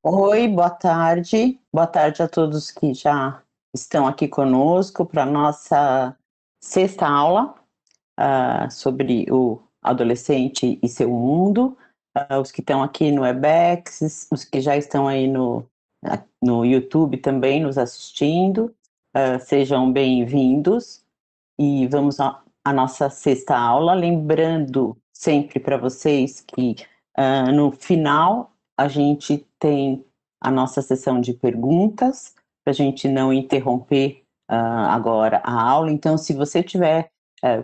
Oi, boa tarde. Boa tarde a todos que já estão aqui conosco para a nossa sexta aula sobre o adolescente e seu mundo. Os que estão aqui no Webex, os que já estão aí no YouTube também nos assistindo, sejam bem-vindos e vamos à nossa sexta aula. Lembrando sempre para vocês que no final a gente tem a nossa sessão de perguntas, para a gente não interromper agora a aula. Então, se você tiver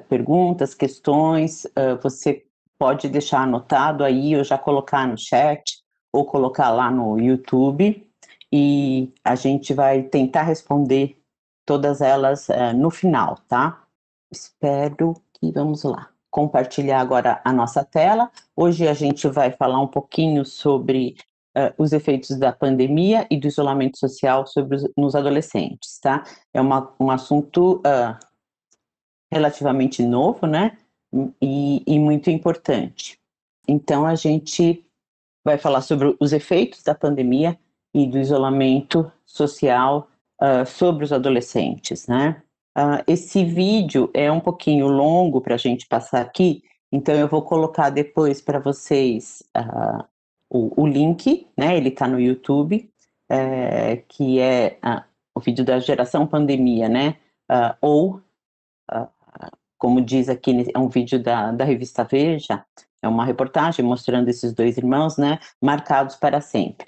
perguntas, questões, você pode deixar anotado aí, ou já colocar no chat, ou colocar lá no YouTube, e a gente vai tentar responder todas elas no final, tá? Espero que vamos lá. Compartilhar agora a nossa tela. Hoje a gente vai falar um pouquinho sobre os efeitos da pandemia e do isolamento social nos adolescentes, tá? É um assunto relativamente novo, né? E muito importante. Então a gente vai falar sobre os efeitos da pandemia e do isolamento social sobre os adolescentes, né? Esse vídeo é um pouquinho longo para a gente passar aqui, então eu vou colocar depois para vocês o link, né? Ele está no YouTube, que é o vídeo da geração pandemia, né? Ou como diz aqui, é um vídeo da revista Veja, é uma reportagem mostrando esses dois irmãos, né, marcados para sempre.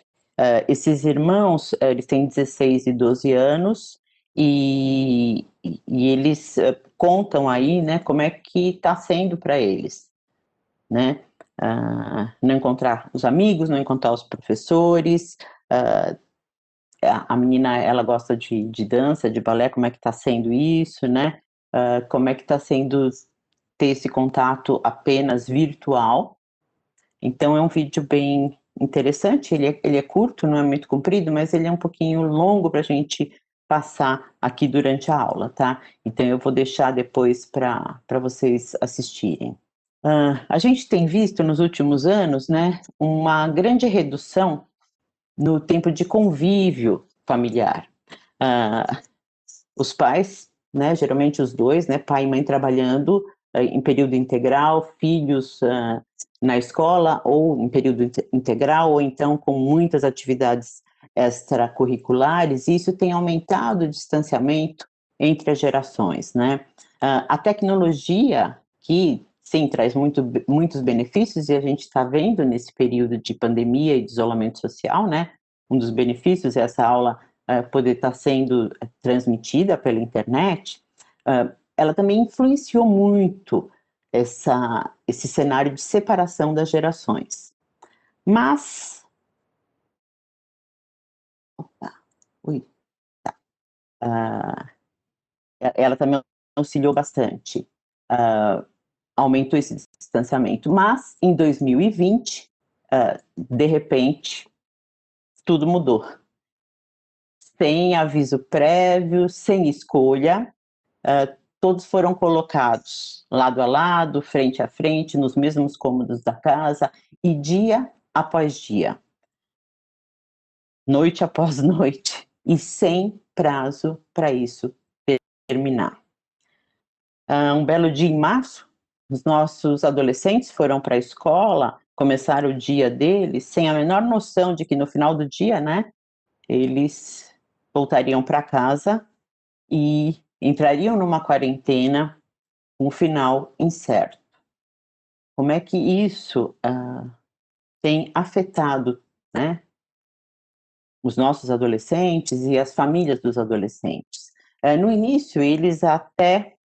Esses irmãos, eles têm 16 e 12 anos, e eles contam aí, né, como é que está sendo para eles, né, não encontrar os amigos, não encontrar os professores, a menina, ela gosta de dança, de balé, como é que está sendo isso, né, como é que está sendo ter esse contato apenas virtual. Então é um vídeo bem interessante, ele é curto, não é muito comprido, mas ele é um pouquinho longo para a gente passar aqui durante a aula, tá? Então eu vou deixar depois para vocês assistirem. A gente tem visto nos últimos anos, né, uma grande redução no tempo de convívio familiar. Os pais, né, geralmente os dois, né, pai e mãe trabalhando em período integral, filhos na escola ou em período integral, ou então com muitas atividades extracurriculares, e isso tem aumentado o distanciamento entre as gerações, né? A tecnologia, que sim, traz muitos benefícios, e a gente está vendo nesse período de pandemia e de isolamento social, né? Um dos benefícios é essa aula poder estar sendo transmitida pela internet, ela também influenciou muito esse cenário de separação das gerações. Mas, ui, ela também auxiliou bastante, aumentou esse distanciamento. Mas, em 2020, de repente, tudo mudou. Sem aviso prévio, sem escolha, todos foram colocados lado a lado, frente a frente, nos mesmos cômodos da casa, e dia após dia, noite após noite, e sem prazo para isso terminar. Um belo dia em março, os nossos adolescentes foram para a escola, começaram o dia deles sem a menor noção de que no final do dia, né, eles voltariam para casa e entrariam numa quarentena, um final incerto. Como é que isso tem afetado, né, os nossos adolescentes e as famílias dos adolescentes? No início, eles até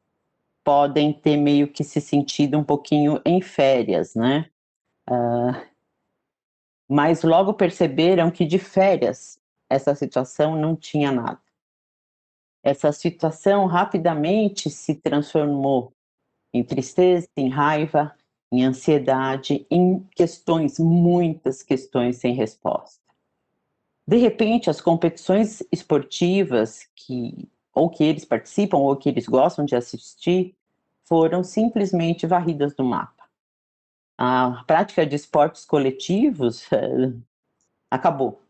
podem ter meio que se sentido um pouquinho em férias, né? Mas logo perceberam que de férias essa situação não tinha nada. Essa situação rapidamente se transformou em tristeza, em raiva, em ansiedade, em questões, muitas questões sem resposta. De repente, as competições esportivas ou que eles participam ou que eles gostam de assistir foram simplesmente varridas do mapa. A prática de esportes coletivos acabou.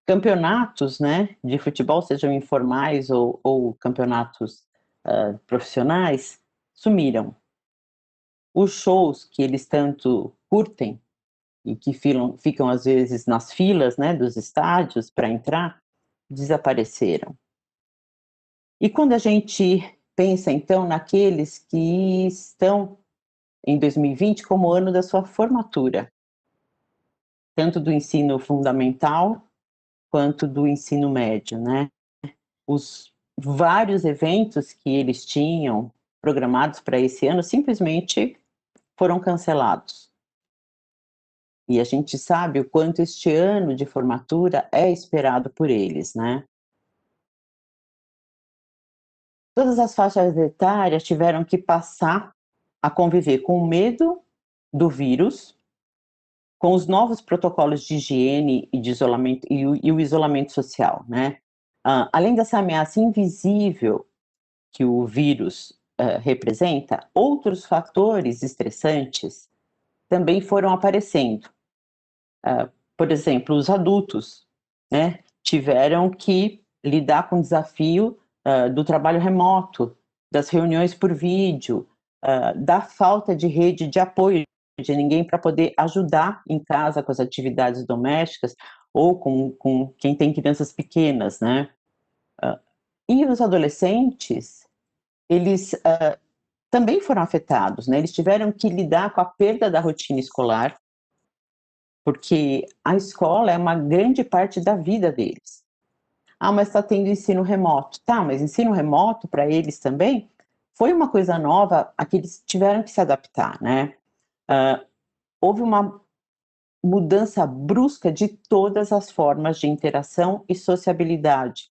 Campeonatos, né, de futebol, sejam informais ou campeonatos profissionais, sumiram. Os shows que eles tanto curtem e que ficam às vezes nas filas, né, dos estádios para entrar, desapareceram. E quando a gente pensa, então, naqueles que estão em 2020 como ano da sua formatura, tanto do ensino fundamental quanto do ensino médio, né? Os vários eventos que eles tinham programados para esse ano simplesmente foram cancelados. E a gente sabe o quanto este ano de formatura é esperado por eles, né? Todas as faixas etárias tiveram que passar a conviver com o medo do vírus, com os novos protocolos de higiene e de isolamento e o isolamento social, né? Além dessa ameaça invisível que o vírus representa, outros fatores estressantes também foram aparecendo. Por exemplo, os adultos, né, tiveram que lidar com o desafio do trabalho remoto, das reuniões por vídeo, da falta de rede de apoio de ninguém para poder ajudar em casa com as atividades domésticas ou com quem tem crianças pequenas, né? E os adolescentes, eles também foram afetados, né? Eles tiveram que lidar com a perda da rotina escolar, porque a escola é uma grande parte da vida deles. Ah, mas está tendo ensino remoto. Tá, mas ensino remoto para eles também foi uma coisa nova a que eles tiveram que se adaptar, né? Houve uma mudança brusca de todas as formas de interação e sociabilidade,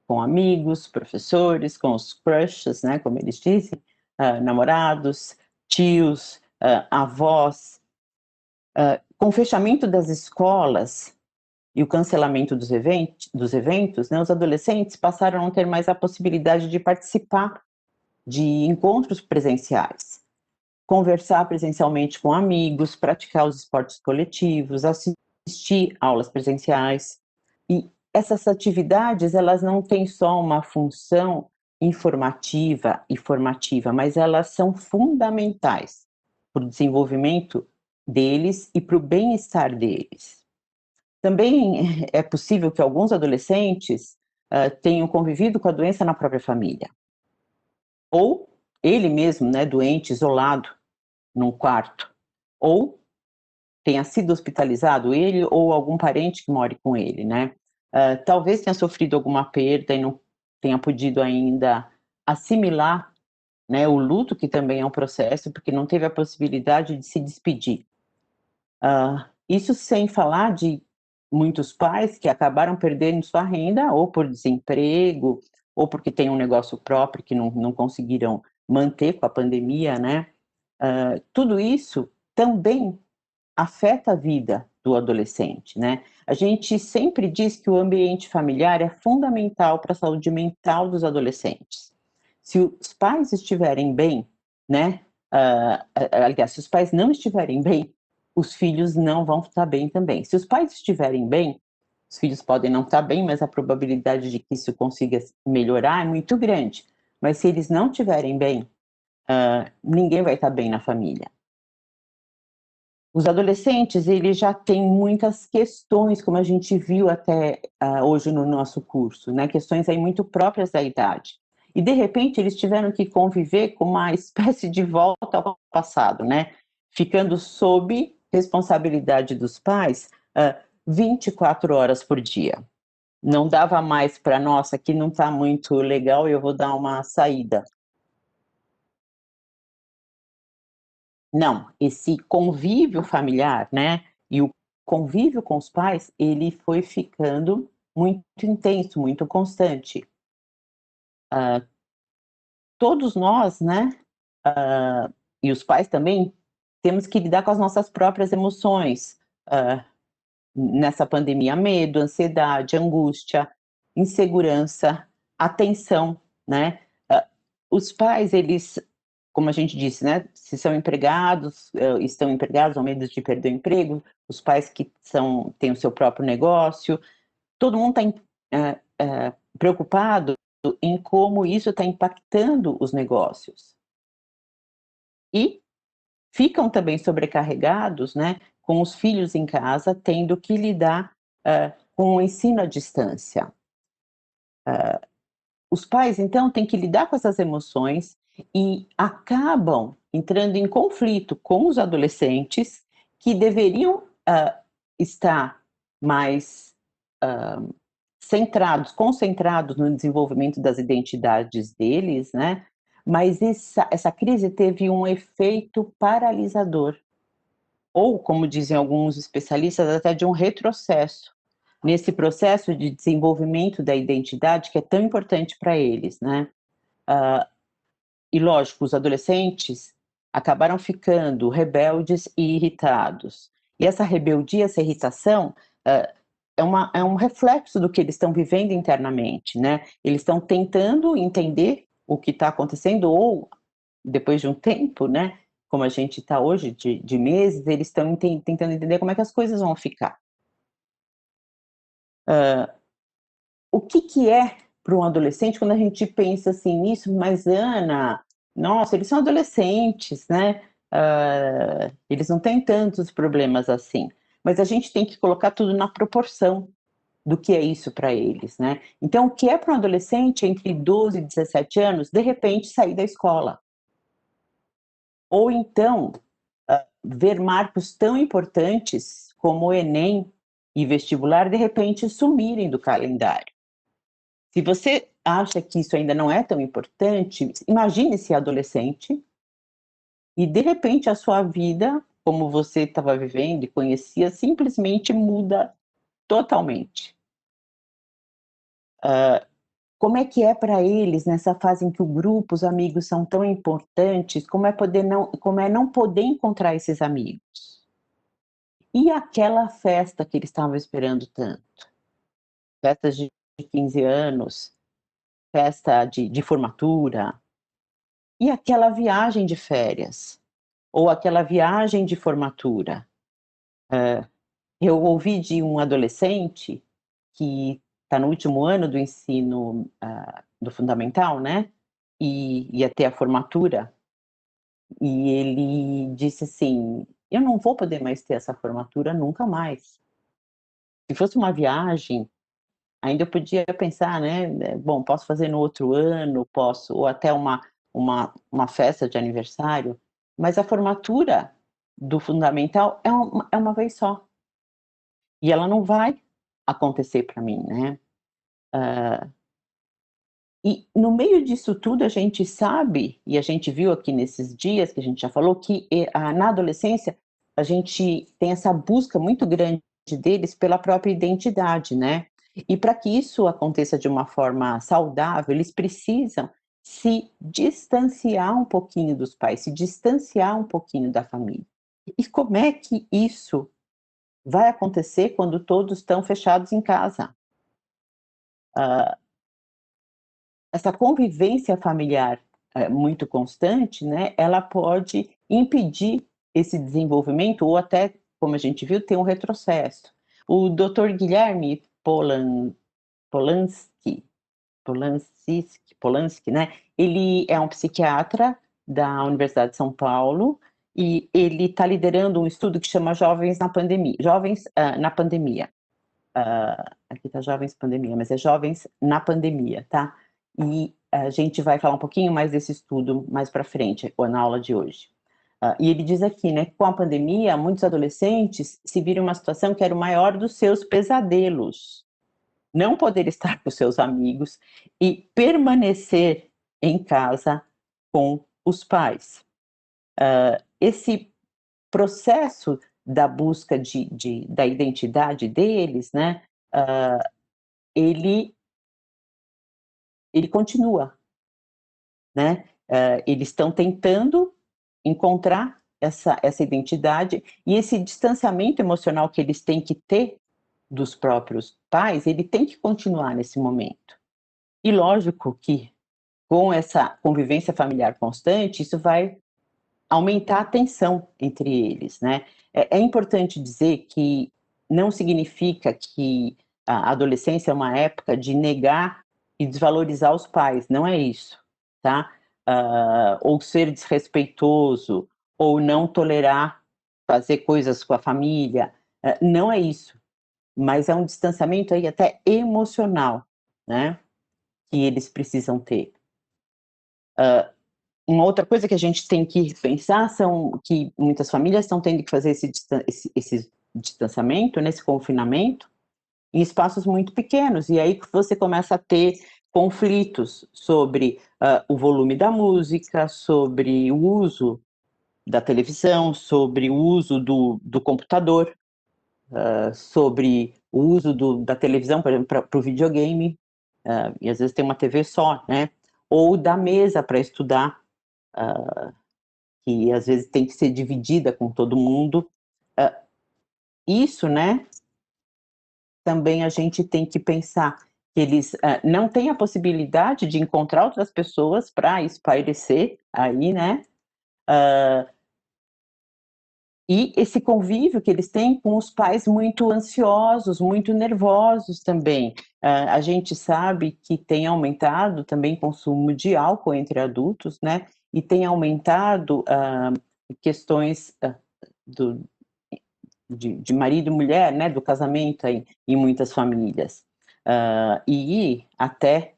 com amigos, professores, com os crushes, né, como eles dizem, namorados, tios, avós. Com o fechamento das escolas e o cancelamento dos eventos, né, os adolescentes passaram a não ter mais a possibilidade de participar de encontros presenciais, conversar presencialmente com amigos, praticar os esportes coletivos, assistir aulas presenciais. E essas atividades, elas não têm só uma função informativa e formativa, mas elas são fundamentais para o desenvolvimento deles e para o bem-estar deles. Também é possível que alguns adolescentes tenham convivido com a doença na própria família. Ou ele mesmo, né, doente, isolado, num quarto. Ou tenha sido hospitalizado, ele ou algum parente que more com ele, né? Talvez tenha sofrido alguma perda e não tenha podido ainda assimilar, né, o luto, que também é um processo, porque não teve a possibilidade de se despedir. Isso sem falar de muitos pais que acabaram perdendo sua renda, ou por desemprego, ou porque tem um negócio próprio que não conseguiram manter com a pandemia, né? Tudo isso também afeta a vida do adolescente, né? A gente sempre diz que o ambiente familiar é fundamental para a saúde mental dos adolescentes. Se os pais estiverem bem, né? Aliás, se os pais não estiverem bem, os filhos não vão estar bem também. Se os pais estiverem bem, os filhos podem não estar bem, mas a probabilidade de que isso consiga melhorar é muito grande. Mas se eles não estiverem bem, ninguém vai estar bem na família. Os adolescentes, eles já têm muitas questões, como a gente viu até hoje no nosso curso, né? Questões aí muito próprias da idade. E, de repente, eles tiveram que conviver com uma espécie de volta ao passado, né? Ficando sob responsabilidade dos pais 24 horas por dia. Não dava mais para, nossa, aqui não está muito legal, eu vou dar uma saída. Não, esse convívio familiar, né, e o convívio com os pais, ele foi ficando muito intenso, muito constante. Todos nós, né, e os pais também, temos que lidar com as nossas próprias emoções, nessa pandemia, medo, ansiedade, angústia, insegurança, atenção, né. Os pais, eles como a gente disse, né, se são empregados, estão empregados, ou medo de perder o emprego, os pais que têm o seu próprio negócio, todo mundo está preocupado em como isso está impactando os negócios. E ficam também sobrecarregados, né, com os filhos em casa, tendo que lidar com o ensino à distância. Os pais, então, têm que lidar com essas emoções e acabam entrando em conflito com os adolescentes que deveriam estar mais concentrados no desenvolvimento das identidades deles, né? Mas essa crise teve um efeito paralisador, ou, como dizem alguns especialistas, até de um retrocesso nesse processo de desenvolvimento da identidade que é tão importante para eles, né? E lógico, os adolescentes acabaram ficando rebeldes e irritados. E essa rebeldia, essa irritação, é um reflexo do que eles estão vivendo internamente, né? Eles estão tentando entender o que está acontecendo, ou depois de um tempo, né? Como a gente está hoje, de meses, eles estão tentando entender como é que as coisas vão ficar. O que é para um adolescente quando a gente pensa assim nisso, mas Ana, nossa, eles são adolescentes, né? Eles não têm tantos problemas assim. Mas a gente tem que colocar tudo na proporção do que é isso para eles, né? Então, o que é para um adolescente entre 12 e 17 anos, de repente, sair da escola? Ou então, ver marcos tão importantes como o Enem e vestibular, de repente, sumirem do calendário. Se você acha que isso ainda não é tão importante, imagine se adolescente e, de repente, a sua vida, como você estava vivendo e conhecia, simplesmente muda totalmente. Como é que é para eles nessa fase em que o grupo, os amigos são tão importantes, como é não poder encontrar esses amigos? E aquela festa que eles estavam esperando tanto? Festas de 15 anos, festa de formatura, e aquela viagem de férias, ou aquela viagem de formatura. Eu ouvi de um adolescente que está no último ano do ensino do fundamental, né? E ia ter a formatura, e ele disse assim: eu não vou poder mais ter essa formatura nunca mais. Se fosse uma viagem, ainda eu podia pensar, né? Bom, posso fazer no outro ano, posso, ou até uma festa de aniversário, mas a formatura do fundamental é uma vez só. E ela não vai acontecer para mim, né? E no meio disso tudo a gente sabe, e a gente viu aqui nesses dias que a gente já falou, que na adolescência a gente tem essa busca muito grande deles pela própria identidade, né? E para que isso aconteça de uma forma saudável, eles precisam se distanciar um pouquinho dos pais, se distanciar um pouquinho da família. E como é que isso vai acontecer quando todos estão fechados em casa? Essa convivência familiar muito constante, né, ela pode impedir esse desenvolvimento ou até, como a gente viu, ter um retrocesso. O Dr. Guilherme Polanski, né, ele é um psiquiatra da Universidade de São Paulo e ele está liderando um estudo que chama Jovens na Pandemia. Aqui está Jovens Pandemia, mas é Jovens na Pandemia, tá? E a gente vai falar um pouquinho mais desse estudo mais para frente, ou na aula de hoje. E ele diz aqui, né, que com a pandemia, muitos adolescentes se viram em uma situação que era o maior dos seus pesadelos. Não poder estar com seus amigos e permanecer em casa com os pais. Esse processo da busca da identidade deles, né, ele continua, né? Eles estão tentando encontrar essa identidade, e esse distanciamento emocional que eles têm que ter dos próprios pais, ele tem que continuar nesse momento. E lógico que com essa convivência familiar constante, isso vai aumentar a tensão entre eles, né. É importante dizer que não significa que a adolescência é uma época de negar e desvalorizar os pais, não é isso, tá. Ou ser desrespeitoso, ou não tolerar fazer coisas com a família, não é isso, mas é um distanciamento aí até emocional, né, que eles precisam ter. Uma outra coisa que a gente tem que pensar são que muitas famílias estão tendo que fazer esse distanciamento, né, esse confinamento, em espaços muito pequenos, e aí você começa a ter conflitos sobre, o volume da música, sobre o uso da televisão, sobre o uso do computador, sobre o uso da televisão, por exemplo, para o videogame, e às vezes tem uma TV só, né, ou da mesa para estudar, que às vezes tem que ser dividida com todo mundo. Hã, isso, né, também a gente tem que pensar que eles, não têm a possibilidade de encontrar outras pessoas para espairecer aí, né, e esse convívio que eles têm com os pais muito ansiosos, muito nervosos também. A gente sabe que tem aumentado também o consumo de álcool entre adultos, né, e tem aumentado, questões, do de marido e mulher, né, do casamento aí, em muitas famílias. E até,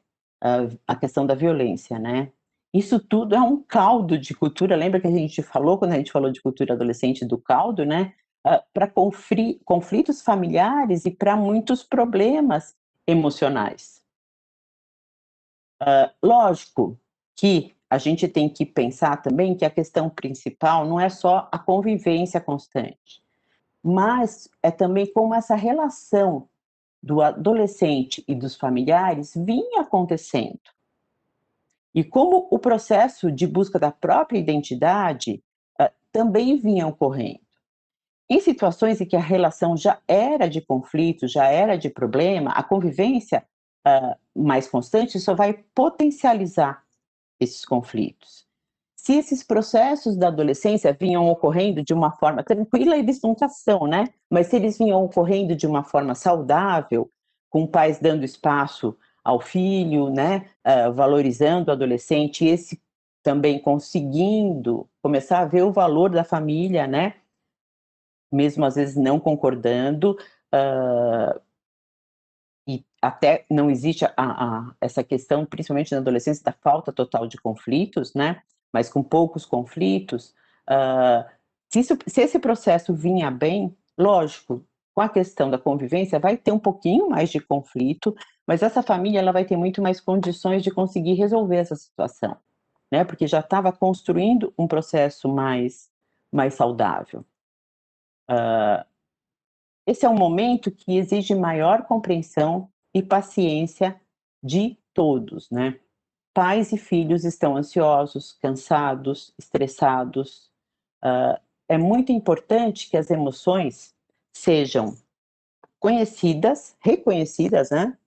a questão da violência, né. Isso tudo é um caldo de cultura, lembra que a gente falou, quando a gente falou de cultura adolescente, do caldo, né, para conflitos familiares e para muitos problemas emocionais. Lógico que a gente tem que pensar também que a questão principal não é só a convivência constante, mas é também como essa relação do adolescente e dos familiares vinha acontecendo. E como o processo de busca da própria identidade, também vinha ocorrendo. Em situações em que a relação já era de conflito, já era de problema, a convivência, mais constante só vai potencializar esses conflitos. Se esses processos da adolescência vinham ocorrendo de uma forma tranquila, eles nunca são, né? Mas se eles vinham ocorrendo de uma forma saudável, com pais dando espaço ao filho, né? Valorizando o adolescente, e esse também conseguindo começar a ver o valor da família, né? Mesmo às vezes não concordando, uh, e até não existe essa questão, principalmente na adolescência, da falta total de conflitos, né? Mas com poucos conflitos, ah, se esse processo vinha bem, lógico, com a questão da convivência vai ter um pouquinho mais de conflito, mas essa família ela vai ter muito mais condições de conseguir resolver essa situação, né? Porque já estava construindo um processo mais saudável. Esse é um momento que exige maior compreensão e paciência de todos, né? Pais e filhos estão ansiosos, cansados, estressados. É muito importante que as emoções sejam conhecidas, reconhecidas, né?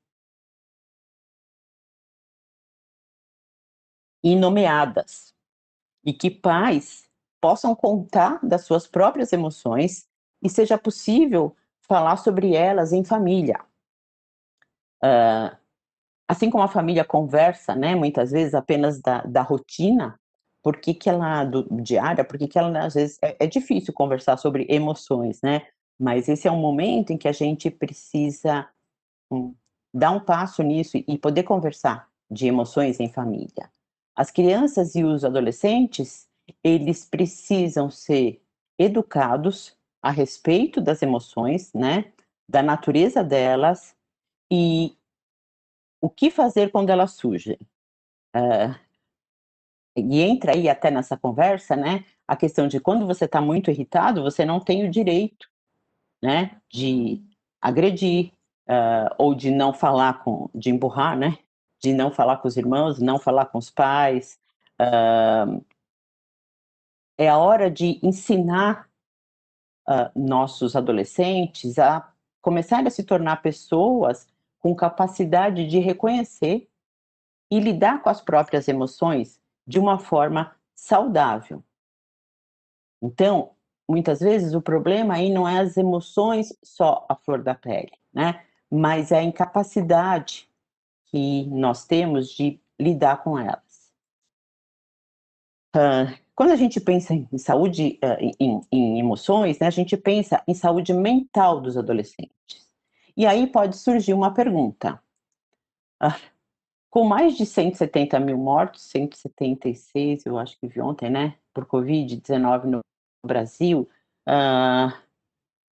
E nomeadas. E que pais possam contar das suas próprias emoções e seja possível falar sobre elas em família. Assim como a família conversa, né, muitas vezes apenas da rotina, por que que ela diária, por que que ela às vezes é difícil conversar sobre emoções, né, mas esse é um momento em que a gente precisa, hum, dar um passo nisso e poder conversar de emoções em família. As crianças e os adolescentes, eles precisam ser educados a respeito das emoções, né, da natureza delas e o que fazer quando elas surgem. E entra aí até nessa conversa, né, a questão de quando você está muito irritado, você não tem o direito, né, de agredir, ou de não falar de empurrar, né, de não falar com os irmãos, não falar com os pais. É a hora de ensinar, nossos adolescentes a começarem a se tornar pessoas com capacidade de reconhecer e lidar com as próprias emoções de uma forma saudável. Então, muitas vezes o problema aí não é as emoções só à flor da pele, né? Mas é a incapacidade que nós temos de lidar com elas. Quando a gente pensa em saúde, em emoções, né, a gente pensa em saúde mental dos adolescentes. E aí pode surgir uma pergunta. Ah, com mais de 170 mil mortos, 176, eu acho que vi ontem, né, por Covid-19 no Brasil, ah,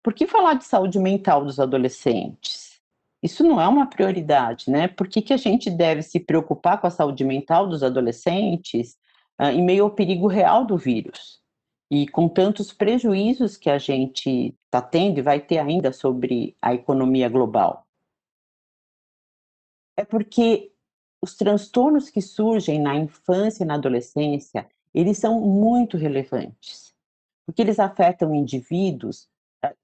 por que falar de saúde mental dos adolescentes? Isso não é uma prioridade, né? Por que a gente deve se preocupar com a saúde mental dos adolescentes, em meio ao perigo real do vírus? E com tantos prejuízos que a gente está tendo e vai ter ainda sobre a economia global? É porque os transtornos que surgem na infância e na adolescência, eles são muito relevantes, porque eles afetam indivíduos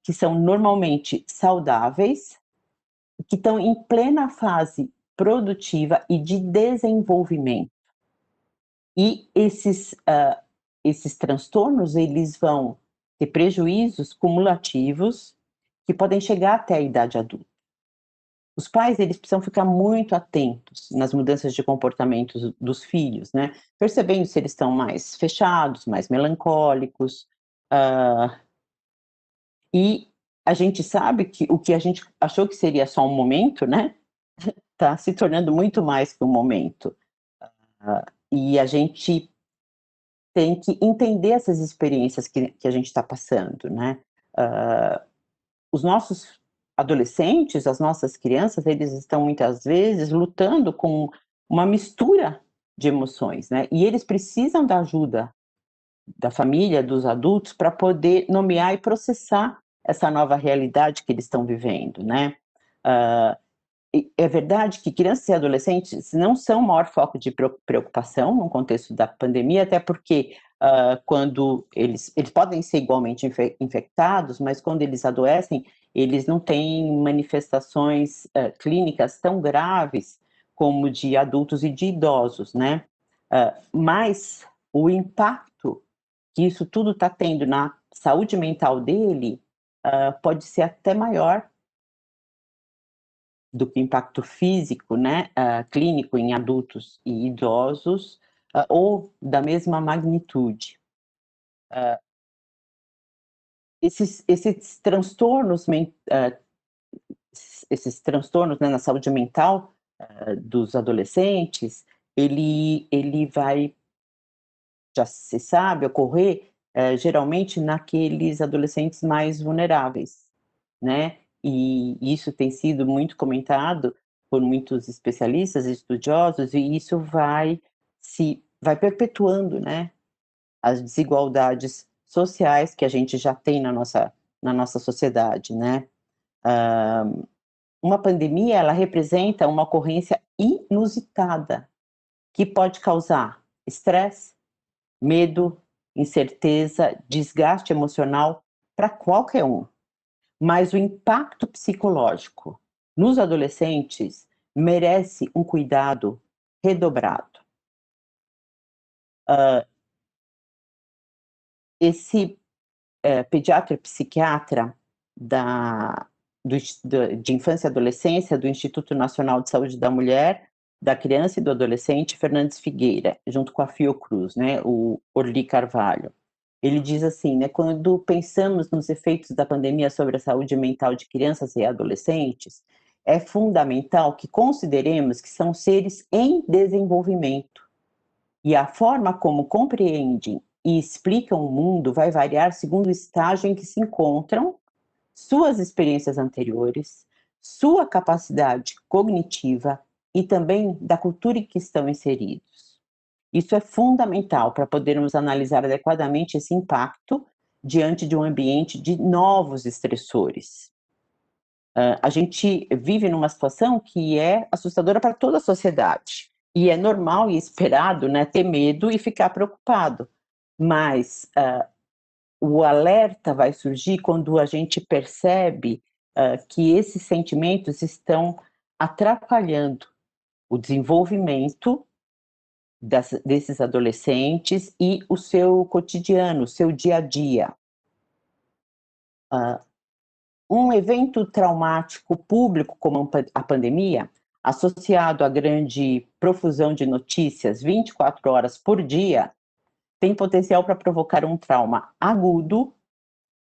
que são normalmente saudáveis, que estão em plena fase produtiva e de desenvolvimento. E esses transtornos, eles vão ter prejuízos cumulativos que podem chegar até a idade adulta. Os pais, eles precisam ficar muito atentos nas mudanças de comportamentos dos filhos, né? Percebendo se eles estão mais fechados, mais melancólicos, ah, e a gente sabe que o que a gente achou que seria só um momento, né, tá se tornando muito mais que um momento. E a gente tem que entender essas experiências que a gente está passando, né. Ah, os nossos adolescentes, as nossas crianças, eles estão muitas vezes lutando com uma mistura de emoções, né, e eles precisam da ajuda da família, dos adultos, para poder nomear e processar essa nova realidade que eles estão vivendo, né. Ah, é verdade que crianças e adolescentes não são o maior foco de preocupação no contexto da pandemia, até porque quando eles podem ser igualmente infectados, mas quando eles adoecem, eles não têm manifestações clínicas tão graves como de adultos e de idosos, né? Mas o impacto que isso tudo está tendo na saúde mental dele pode ser até maior do que o impacto físico, né, clínico em adultos e idosos, ou da mesma magnitude. Esses transtornos, esses transtornos, né, na saúde mental dos adolescentes, ele vai, já se sabe, ocorrer geralmente naqueles adolescentes mais vulneráveis, né? E isso tem sido muito comentado por muitos especialistas e estudiosos, e isso vai perpetuando, né, as desigualdades sociais que a gente já tem na nossa sociedade, né? Uma pandemia, ela representa uma ocorrência inusitada que pode causar estresse, medo, incerteza, desgaste emocional para qualquer um. Mas o impacto psicológico nos adolescentes merece um cuidado redobrado. Esse pediatra e psiquiatra da, de infância e adolescência do Instituto Nacional de Saúde da Mulher, da Criança e do Adolescente, Fernandes Figueira, junto com a Fiocruz, né, o Orli Carvalho. Ele diz assim, né, quando pensamos nos efeitos da pandemia sobre a saúde mental de crianças e adolescentes, é fundamental que consideremos que são seres em desenvolvimento e a forma como compreendem e explicam o mundo vai variar segundo o estágio em que se encontram, suas experiências anteriores, sua capacidade cognitiva e também da cultura em que estão inseridos. Isso é fundamental para podermos analisar adequadamente esse impacto diante de um ambiente de novos estressores. A gente vive numa situação que é assustadora para toda a sociedade. E é normal e esperado, né, ter medo e ficar preocupado. Mas o alerta vai surgir quando a gente percebe que esses sentimentos estão atrapalhando o desenvolvimento desses adolescentes e o seu cotidiano, o seu dia a dia. Um evento traumático público como a pandemia, associado à grande profusão de notícias 24 horas por dia, tem potencial para provocar um trauma agudo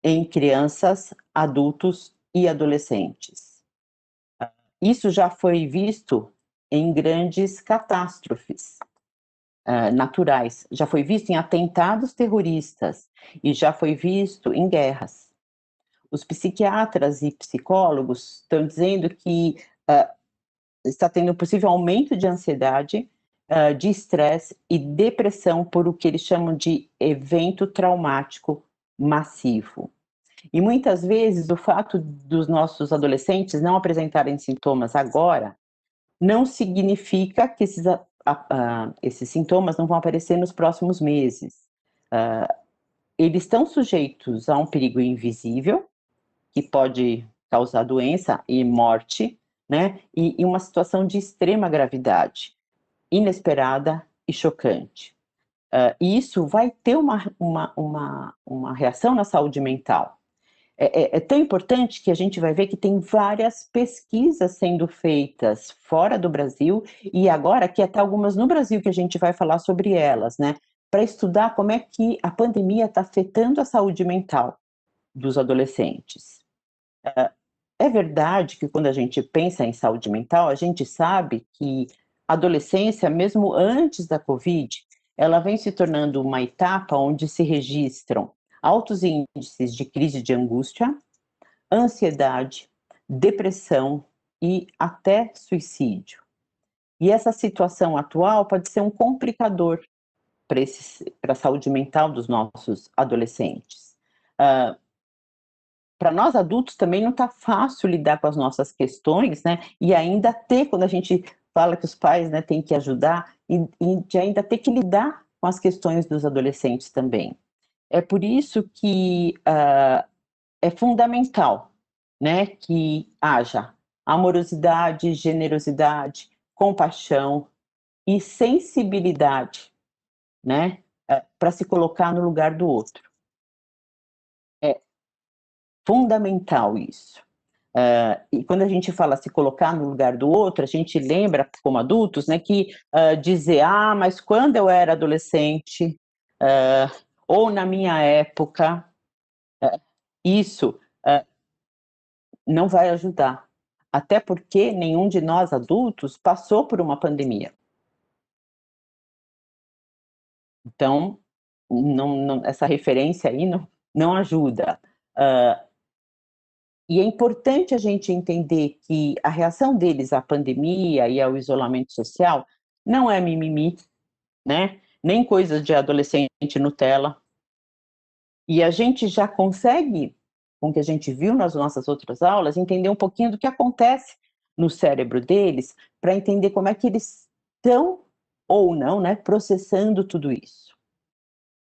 em crianças, adultos e adolescentes. Isso já foi visto em grandes catástrofes naturais, já foi visto em atentados terroristas e já foi visto em guerras. Os psiquiatras e psicólogos estão dizendo que está tendo um possível aumento de ansiedade, de estresse e depressão por o que eles chamam de evento traumático massivo. E muitas vezes o fato dos nossos adolescentes não apresentarem sintomas agora não significa que esses sintomas não vão aparecer nos próximos meses. Eles estão sujeitos a um perigo invisível, que pode causar doença e morte, né? E uma situação de extrema gravidade, inesperada e chocante. E isso vai ter uma reação na saúde mental. É tão importante que a gente vai ver que tem várias pesquisas sendo feitas fora do Brasil e agora aqui até algumas no Brasil que a gente vai falar sobre elas, né? Para estudar como é que a pandemia está afetando a saúde mental dos adolescentes. É verdade que quando a gente pensa em saúde mental, a gente sabe que a adolescência, mesmo antes da Covid, ela vem se tornando uma etapa onde se registram altos índices de crise de angústia, ansiedade, depressão e até suicídio. E essa situação atual pode ser um complicador para a saúde mental dos nossos adolescentes. Para nós adultos também não está fácil lidar com as nossas questões, né? E ainda ter, quando a gente fala que os pais, né, têm que ajudar, e de ainda ter que lidar com as questões dos adolescentes também. É por isso que é fundamental, né, que haja amorosidade, generosidade, compaixão e sensibilidade, né, para se colocar no lugar do outro. É fundamental isso. E quando a gente fala se colocar no lugar do outro, a gente lembra, como adultos, né, que dizer, mas quando eu era adolescente, ou na minha época, isso não vai ajudar. Até porque nenhum de nós adultos passou por uma pandemia. Então, essa referência aí não ajuda. E é importante a gente entender que a reação deles à pandemia e ao isolamento social não é mimimi, né? Nem coisa de adolescente Nutella. E a gente já consegue, com o que a gente viu nas nossas outras aulas, entender um pouquinho do que acontece no cérebro deles, para entender como é que eles estão ou não, né, processando tudo isso.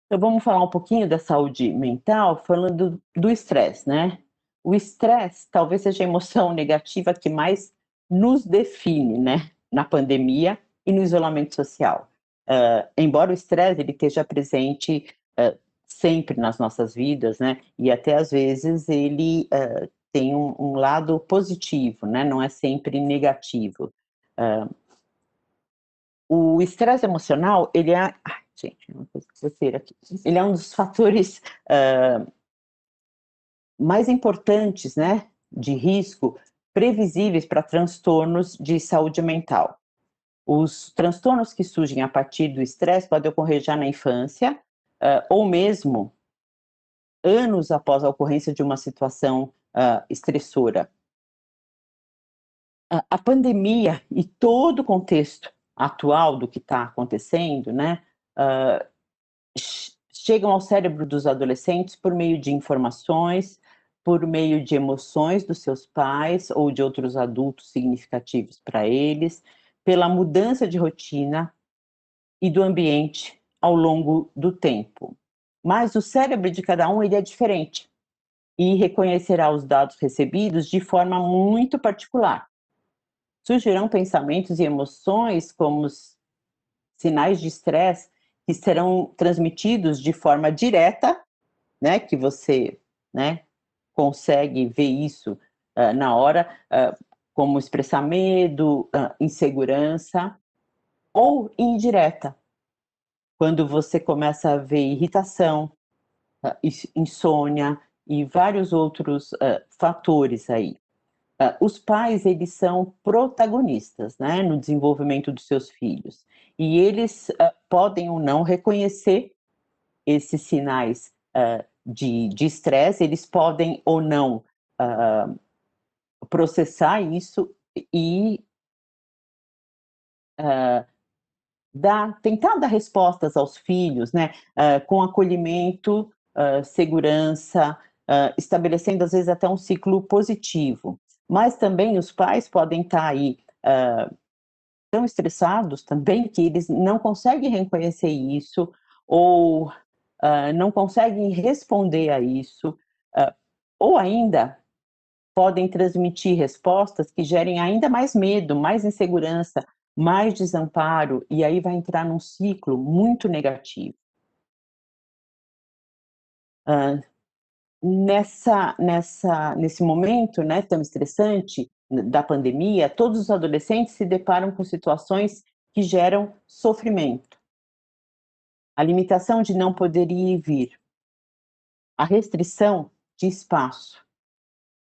Então vamos falar um pouquinho da saúde mental, falando do estresse, né? O estresse talvez seja a emoção negativa que mais nos define, né, na pandemia e no isolamento social. Embora o estresse ele esteja presente sempre nas nossas vidas, né, e até às vezes ele tem um lado positivo, né, não é sempre negativo. O estresse emocional, ele é... Ai, gente, uma coisa aqui. Ele é um dos fatores mais importantes, né, de risco previsíveis para transtornos de saúde mental. Os transtornos que surgem a partir do estresse podem ocorrer já na infância, ou mesmo anos após a ocorrência de uma situação estressora. A pandemia e todo o contexto atual do que está acontecendo, né, chegam ao cérebro dos adolescentes por meio de informações, por meio de emoções dos seus pais ou de outros adultos significativos para eles, pela mudança de rotina e do ambiente ao longo do tempo. Mas o cérebro de cada um ele é diferente e reconhecerá os dados recebidos de forma muito particular. Surgirão pensamentos e emoções como sinais de estresse que serão transmitidos de forma direta, né, que você, né, consegue ver isso na hora, como expressar medo, insegurança, ou indireta, quando você começa a ver irritação, insônia e vários outros fatores aí. Os pais, eles são protagonistas, né, no desenvolvimento dos seus filhos. E eles podem ou não reconhecer esses sinais de estresse, eles podem ou não processar isso e tentar dar respostas aos filhos, né, com acolhimento, segurança, estabelecendo às vezes até um ciclo positivo. Mas também os pais podem estar aí tão estressados também que eles não conseguem reconhecer isso ou não conseguem responder a isso, ou ainda podem transmitir respostas que gerem ainda mais medo, mais insegurança, mais desamparo, e aí vai entrar num ciclo muito negativo. Ah, nesse momento, né, tão estressante da pandemia, todos os adolescentes se deparam com situações que geram sofrimento. A limitação de não poder ir e vir, a restrição de espaço,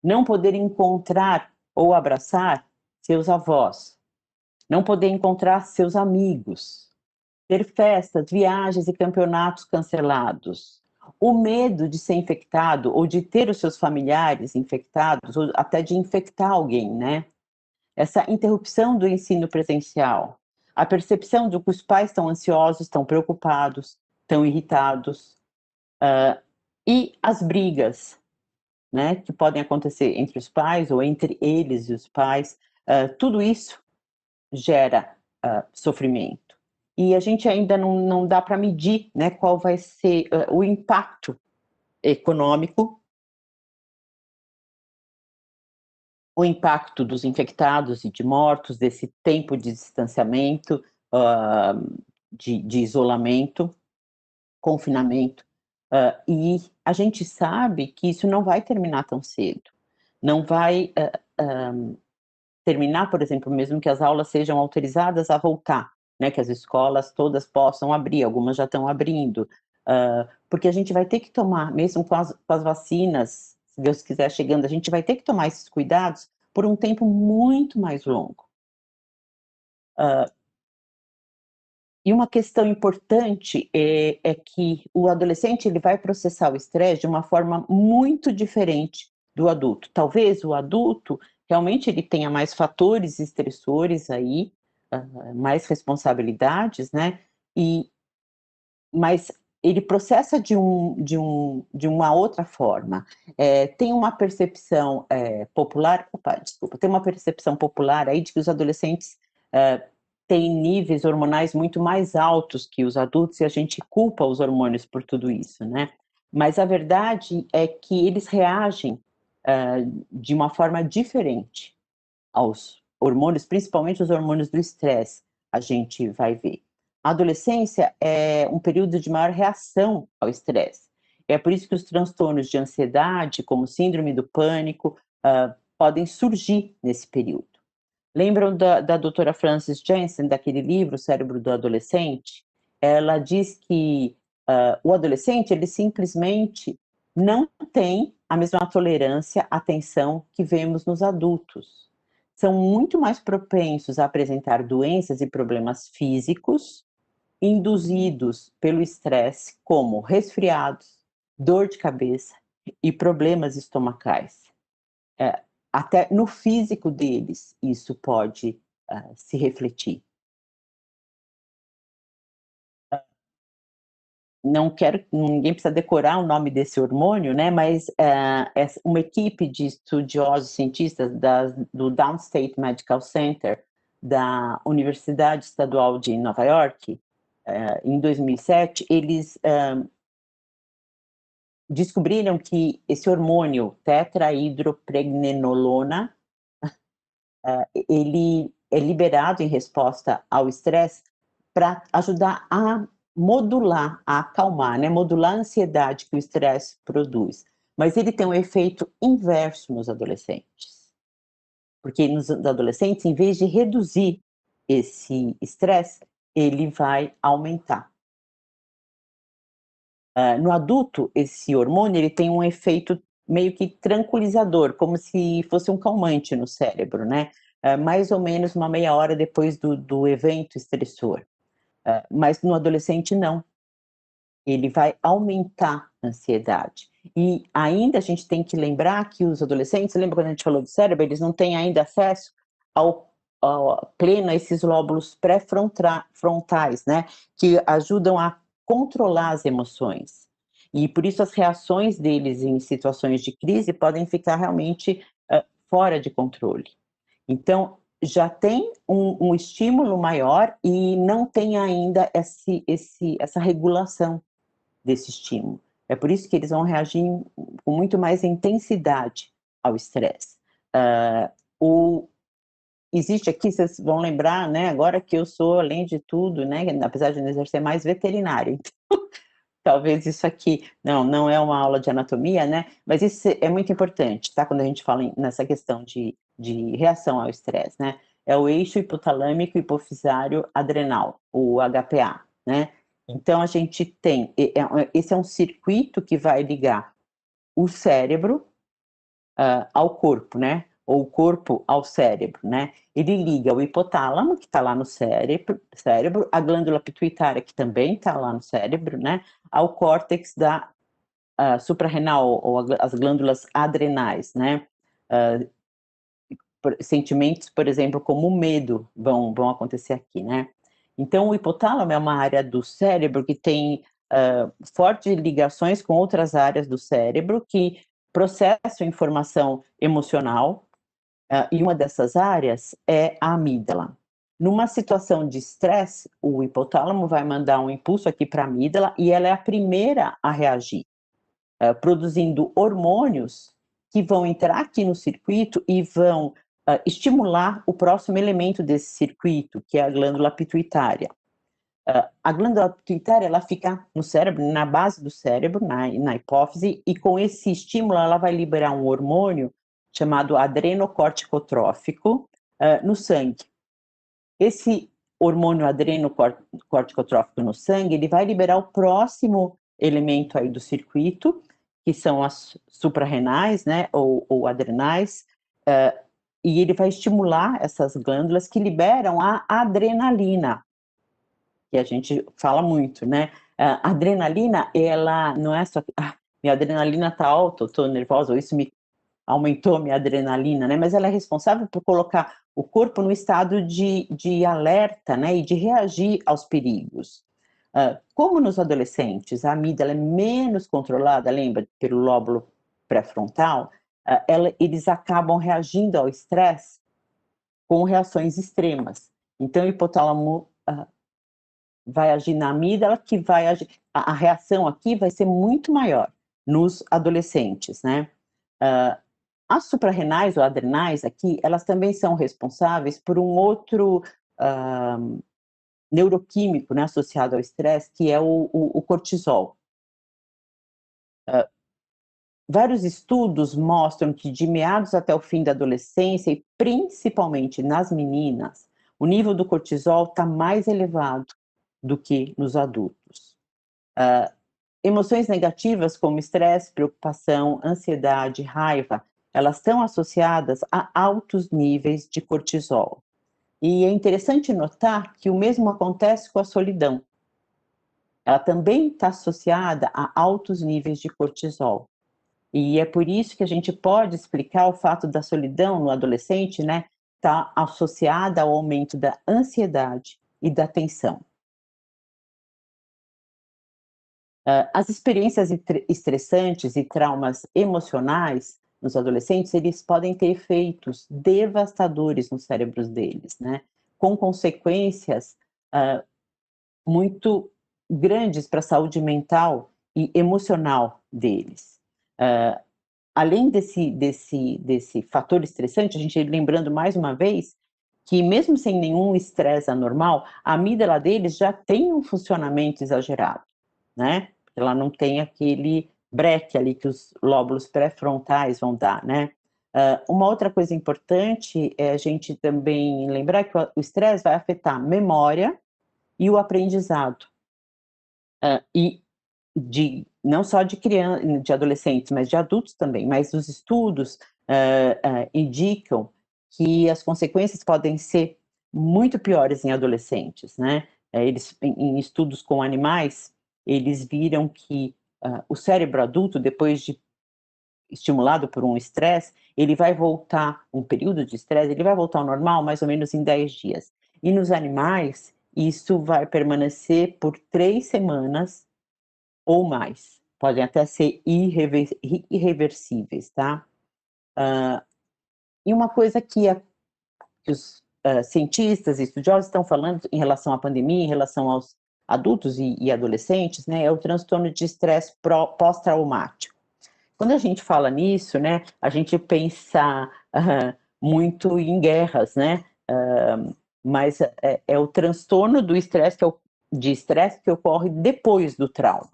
não poder encontrar ou abraçar seus avós, não poder encontrar seus amigos, ter festas, viagens e campeonatos cancelados, o medo de ser infectado ou de ter os seus familiares infectados, ou até de infectar alguém, né? Essa interrupção do ensino presencial, a percepção de que os pais estão ansiosos, estão preocupados, estão irritados, e as brigas, né, que podem acontecer entre os pais ou entre eles e os pais, tudo isso gera sofrimento. E a gente ainda não dá para medir, né, qual vai ser o impacto econômico, o impacto dos infectados e de mortos, desse tempo de distanciamento, de isolamento, confinamento. E a gente sabe que isso não vai terminar tão cedo. Não vai terminar, por exemplo, mesmo que as aulas sejam autorizadas a voltar, né, que as escolas todas possam abrir, algumas já estão abrindo, porque a gente vai ter que tomar, mesmo com as vacinas, se Deus quiser chegando, a gente vai ter que tomar esses cuidados por um tempo muito mais longo. E uma questão importante é que o adolescente ele vai processar o estresse de uma forma muito diferente do adulto. Talvez o adulto realmente ele tenha mais fatores estressores aí, mais responsabilidades, né? E, mas ele processa de uma outra forma. Tem uma percepção popular, desculpa, tem uma percepção popular aí de que os adolescentes têm níveis hormonais muito mais altos que os adultos e a gente culpa os hormônios por tudo isso, né? Mas a verdade é que eles reagem de uma forma diferente aos hormônios, principalmente os hormônios do estresse, a gente vai ver. A adolescência é um período de maior reação ao estresse. É por isso que os transtornos de ansiedade, como síndrome do pânico, podem surgir nesse período. Lembram da doutora Frances Jensen, daquele livro, O Cérebro do Adolescente? Ela diz que o adolescente, ele simplesmente não tem a mesma tolerância, atenção que vemos nos adultos. São muito mais propensos a apresentar doenças e problemas físicos induzidos pelo estresse, como resfriados, dor de cabeça e problemas estomacais. É, até no físico deles isso pode se refletir. Não quero, ninguém precisa decorar o nome desse hormônio, né? Mas uma equipe de estudiosos cientistas do Downstate Medical Center da Universidade Estadual de Nova York, em 2007, eles descobriram que esse hormônio tetrahidropregnenolona ele é liberado em resposta ao estresse para ajudar a modular, a acalmar, né? Modular a ansiedade que o estresse produz. Mas ele tem um efeito inverso nos adolescentes. Porque nos adolescentes, em vez de reduzir esse estresse, ele vai aumentar. No adulto, esse hormônio ele tem um efeito meio que tranquilizador, como se fosse um calmante no cérebro, né? Mais ou menos uma meia hora depois do evento estressor. Mas no adolescente, não. Ele vai aumentar a ansiedade. E ainda a gente tem que lembrar que os adolescentes, lembra quando a gente falou do cérebro, eles não têm ainda acesso ao pleno a esses lóbulos pré-frontais, né? Que ajudam a controlar as emoções. E por isso as reações deles em situações de crise podem ficar realmente fora de controle. Então, já tem um estímulo maior e não tem ainda essa regulação desse estímulo. É por isso que eles vão reagir com muito mais intensidade ao estresse. Existe aqui, vocês vão lembrar, né, agora que eu sou, além de tudo, né, apesar de não exercer mais, veterinária. Então, talvez isso aqui, não é uma aula de anatomia, né, mas isso é muito importante, tá? Quando a gente fala nessa questão de reação ao estresse, né? É o eixo hipotalâmico hipofisário adrenal, o HPA, né? Então, a gente tem, esse é um circuito que vai ligar o cérebro ao corpo, né? Ou o corpo ao cérebro, né? Ele liga o hipotálamo, que está lá no cérebro, a glândula pituitária, que também está lá no cérebro, né? Ao córtex da suprarrenal, ou as glândulas adrenais, né? Sentimentos, por exemplo, como o medo vão acontecer aqui, né? Então, o hipotálamo é uma área do cérebro que tem fortes ligações com outras áreas do cérebro que processam informação emocional, e uma dessas áreas é a amígdala. Numa situação de estresse, o hipotálamo vai mandar um impulso aqui para a amígdala e ela é a primeira a reagir, produzindo hormônios que vão entrar aqui no circuito e vão estimular o próximo elemento desse circuito, que é a glândula pituitária. A glândula pituitária, ela fica no cérebro, na base do cérebro, na hipófise, e com esse estímulo ela vai liberar um hormônio chamado adrenocorticotrófico no sangue. Esse hormônio adrenocorticotrófico no sangue, ele vai liberar o próximo elemento aí do circuito, que são as suprarrenais, né, ou adrenais, e ele vai estimular essas glândulas que liberam a adrenalina, que a gente fala muito, né? A adrenalina, ela não é só que minha adrenalina está alta, eu estou nervosa, ou isso me aumentou minha adrenalina, né? Mas ela é responsável por colocar o corpo no estado de alerta, né? E de reagir aos perigos. Como nos adolescentes a amígdala é menos controlada, lembra, pelo lóbulo pré-frontal, eles acabam reagindo ao estresse com reações extremas. Então, o hipotálamo vai agir na amígdala, que vai agir. A reação aqui vai ser muito maior nos adolescentes, né? As suprarrenais ou adrenais aqui, elas também são responsáveis por um outro neuroquímico, né, associado ao estresse, que é o cortisol. Vários estudos mostram que de meados até o fim da adolescência, e principalmente nas meninas, o nível do cortisol está mais elevado do que nos adultos. Emoções negativas como estresse, preocupação, ansiedade, raiva, elas estão associadas a altos níveis de cortisol. E é interessante notar que o mesmo acontece com a solidão. Ela também está associada a altos níveis de cortisol. E é por isso que a gente pode explicar o fato da solidão no adolescente, né, estar associada ao aumento da ansiedade e da tensão. As experiências estressantes e traumas emocionais nos adolescentes, eles podem ter efeitos devastadores nos cérebros deles, né? Com consequências muito grandes para a saúde mental e emocional deles. Além desse fator estressante, a gente lembrando mais uma vez que mesmo sem nenhum estresse anormal, a amígdala deles já tem um funcionamento exagerado, né? Ela não tem aquele breque ali que os lóbulos pré-frontais vão dar, né? Uma outra coisa importante é a gente também lembrar que o estresse vai afetar a memória e o aprendizado. E não só de crianças, de adolescentes, mas de adultos também. Mas os estudos indicam que as consequências podem ser muito piores em adolescentes, né? Eles, em estudos com animais, eles viram que o cérebro adulto, depois de estimulado por um estresse, ele vai voltar, um período de estresse, ele vai voltar ao normal mais ou menos em 10 dias. E nos animais, isso vai permanecer por 3 semanas ou mais. Podem até ser irreversíveis, tá? E uma coisa que os cientistas e estudiosos estão falando em relação à pandemia, em relação aos adultos e adolescentes, né, é o transtorno de estresse pós-traumático. Quando a gente fala nisso, né, a gente pensa muito em guerras, né? Mas é o transtorno do estresse de estresse que ocorre depois do trauma.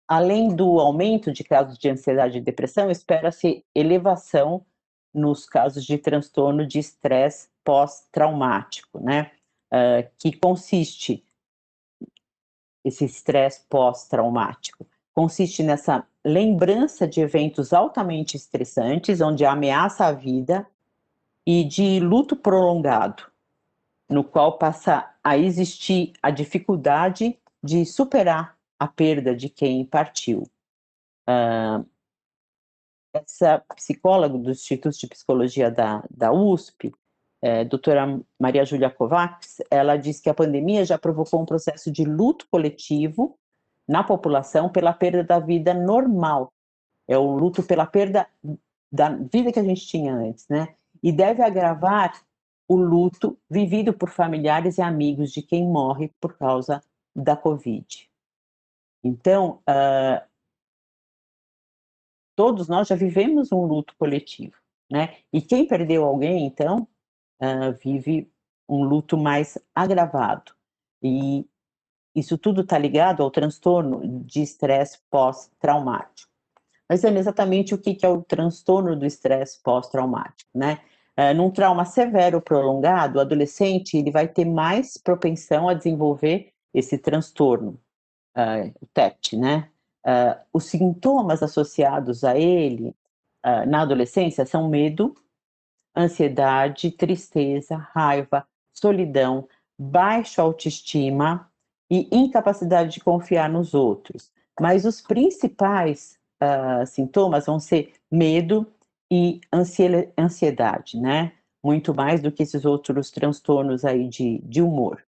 Além do aumento de casos de ansiedade e depressão, espera-se elevação nos casos de transtorno de estresse pós-traumático, né? Que consiste, esse estresse pós-traumático, consiste nessa lembrança de eventos altamente estressantes, onde ameaça a vida, e de luto prolongado, no qual passa a existir a dificuldade de superar a perda de quem partiu. Essa psicóloga do Instituto de Psicologia da USP, doutora Maria Júlia Kovacs, ela diz que a pandemia já provocou um processo de luto coletivo na população pela perda da vida normal. É o luto pela perda da vida que a gente tinha antes, né? E deve agravar o luto vivido por familiares e amigos de quem morre por causa da Covid. Então, todos nós já vivemos um luto coletivo, né? E quem perdeu alguém, então, vive um luto mais agravado. E isso tudo está ligado ao transtorno de estresse pós-traumático. Mas é exatamente o que é o transtorno do estresse pós-traumático, né? Num trauma severo prolongado, o adolescente ele vai ter mais propensão a desenvolver esse transtorno, o TEPT, né? Os sintomas associados a ele na adolescência são medo, ansiedade, tristeza, raiva, solidão, baixa autoestima e incapacidade de confiar nos outros. Mas os principais sintomas vão ser medo e ansiedade, né? Muito mais do que esses outros transtornos aí de humor.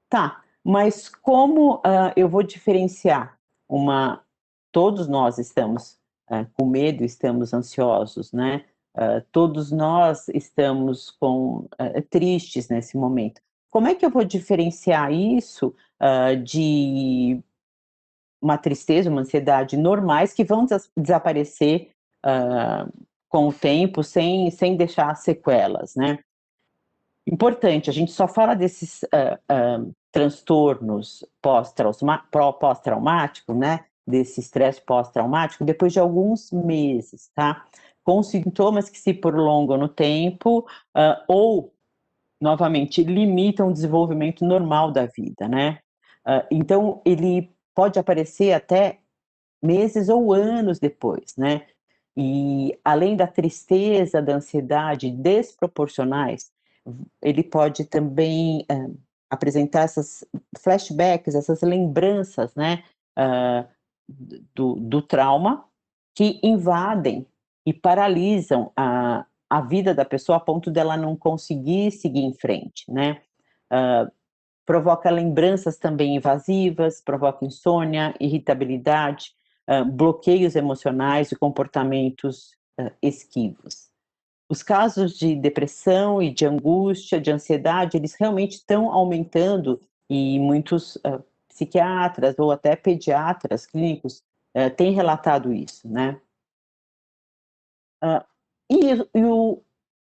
Tá, mas como eu vou diferenciar uma. Todos nós estamos com medo, estamos ansiosos, né? Todos nós estamos tristes nesse momento. Como é que eu vou diferenciar isso de uma tristeza, uma ansiedade normais que vão desaparecer com o tempo sem deixar sequelas, né? Importante, a gente só fala desses transtornos pós-traumático, né? Desse estresse pós-traumático, depois de alguns meses, tá? Com sintomas que se prolongam no tempo ou, novamente, limitam o desenvolvimento normal da vida, né? Então, ele pode aparecer até meses ou anos depois, né? E além da tristeza, da ansiedade desproporcionais, ele pode também apresentar essas flashbacks, essas lembranças, né, do trauma, que invadem e paralisam a vida da pessoa a ponto dela não conseguir seguir em frente, né? Provoca lembranças também invasivas, provoca insônia, irritabilidade, bloqueios emocionais e comportamentos esquivos. Os casos de depressão e de angústia, de ansiedade, eles realmente estão aumentando e muitos psiquiatras ou até pediatras clínicos têm relatado isso, né? E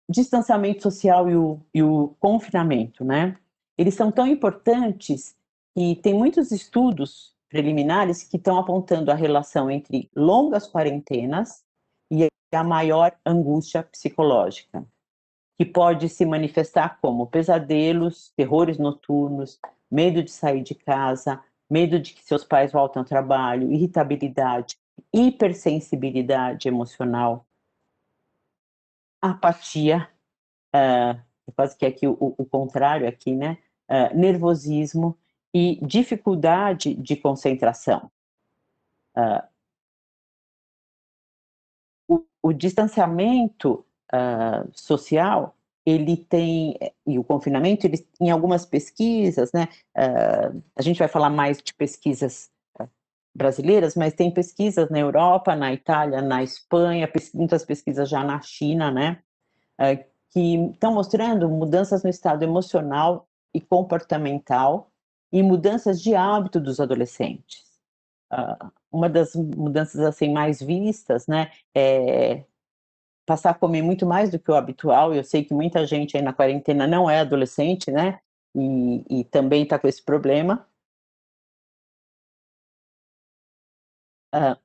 distanciamento social e o confinamento, né? Eles são tão importantes que tem muitos estudos preliminares que estão apontando a relação entre longas quarentenas e a maior angústia psicológica, que pode se manifestar como pesadelos, terrores noturnos, medo de sair de casa, medo de que seus pais voltem ao trabalho, irritabilidade, hipersensibilidade emocional, apatia, quase que aqui o contrário aqui, né? Nervosismo e dificuldade de concentração. O distanciamento social, ele tem, e o confinamento, ele, em algumas pesquisas, né? A gente vai falar mais de pesquisas brasileiras, mas tem pesquisas na Europa, na Itália, na Espanha, muitas pesquisas já na China, né? Que estão mostrando mudanças no estado emocional e comportamental e mudanças de hábito dos adolescentes. Uma das mudanças assim mais vistas, né, é passar a comer muito mais do que o habitual. Eu sei que muita gente aí na quarentena não é adolescente, né, e também está com esse problema.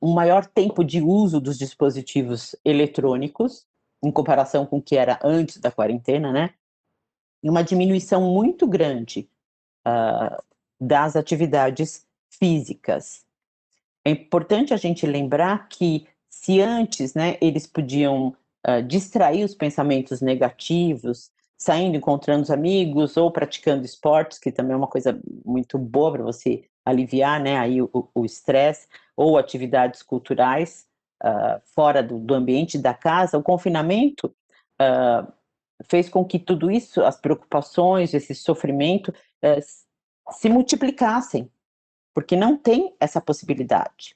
Um maior tempo de uso dos dispositivos eletrônicos, em comparação com o que era antes da quarentena, né, e uma diminuição muito grande das atividades físicas. É importante a gente lembrar que se antes, né, eles podiam distrair os pensamentos negativos, saindo, encontrando os amigos ou praticando esportes, que também é uma coisa muito boa para você aliviar, né, aí o estresse, ou atividades culturais fora do ambiente da casa, o confinamento fez com que tudo isso, as preocupações, esse sofrimento, se multiplicassem, porque não tem essa possibilidade.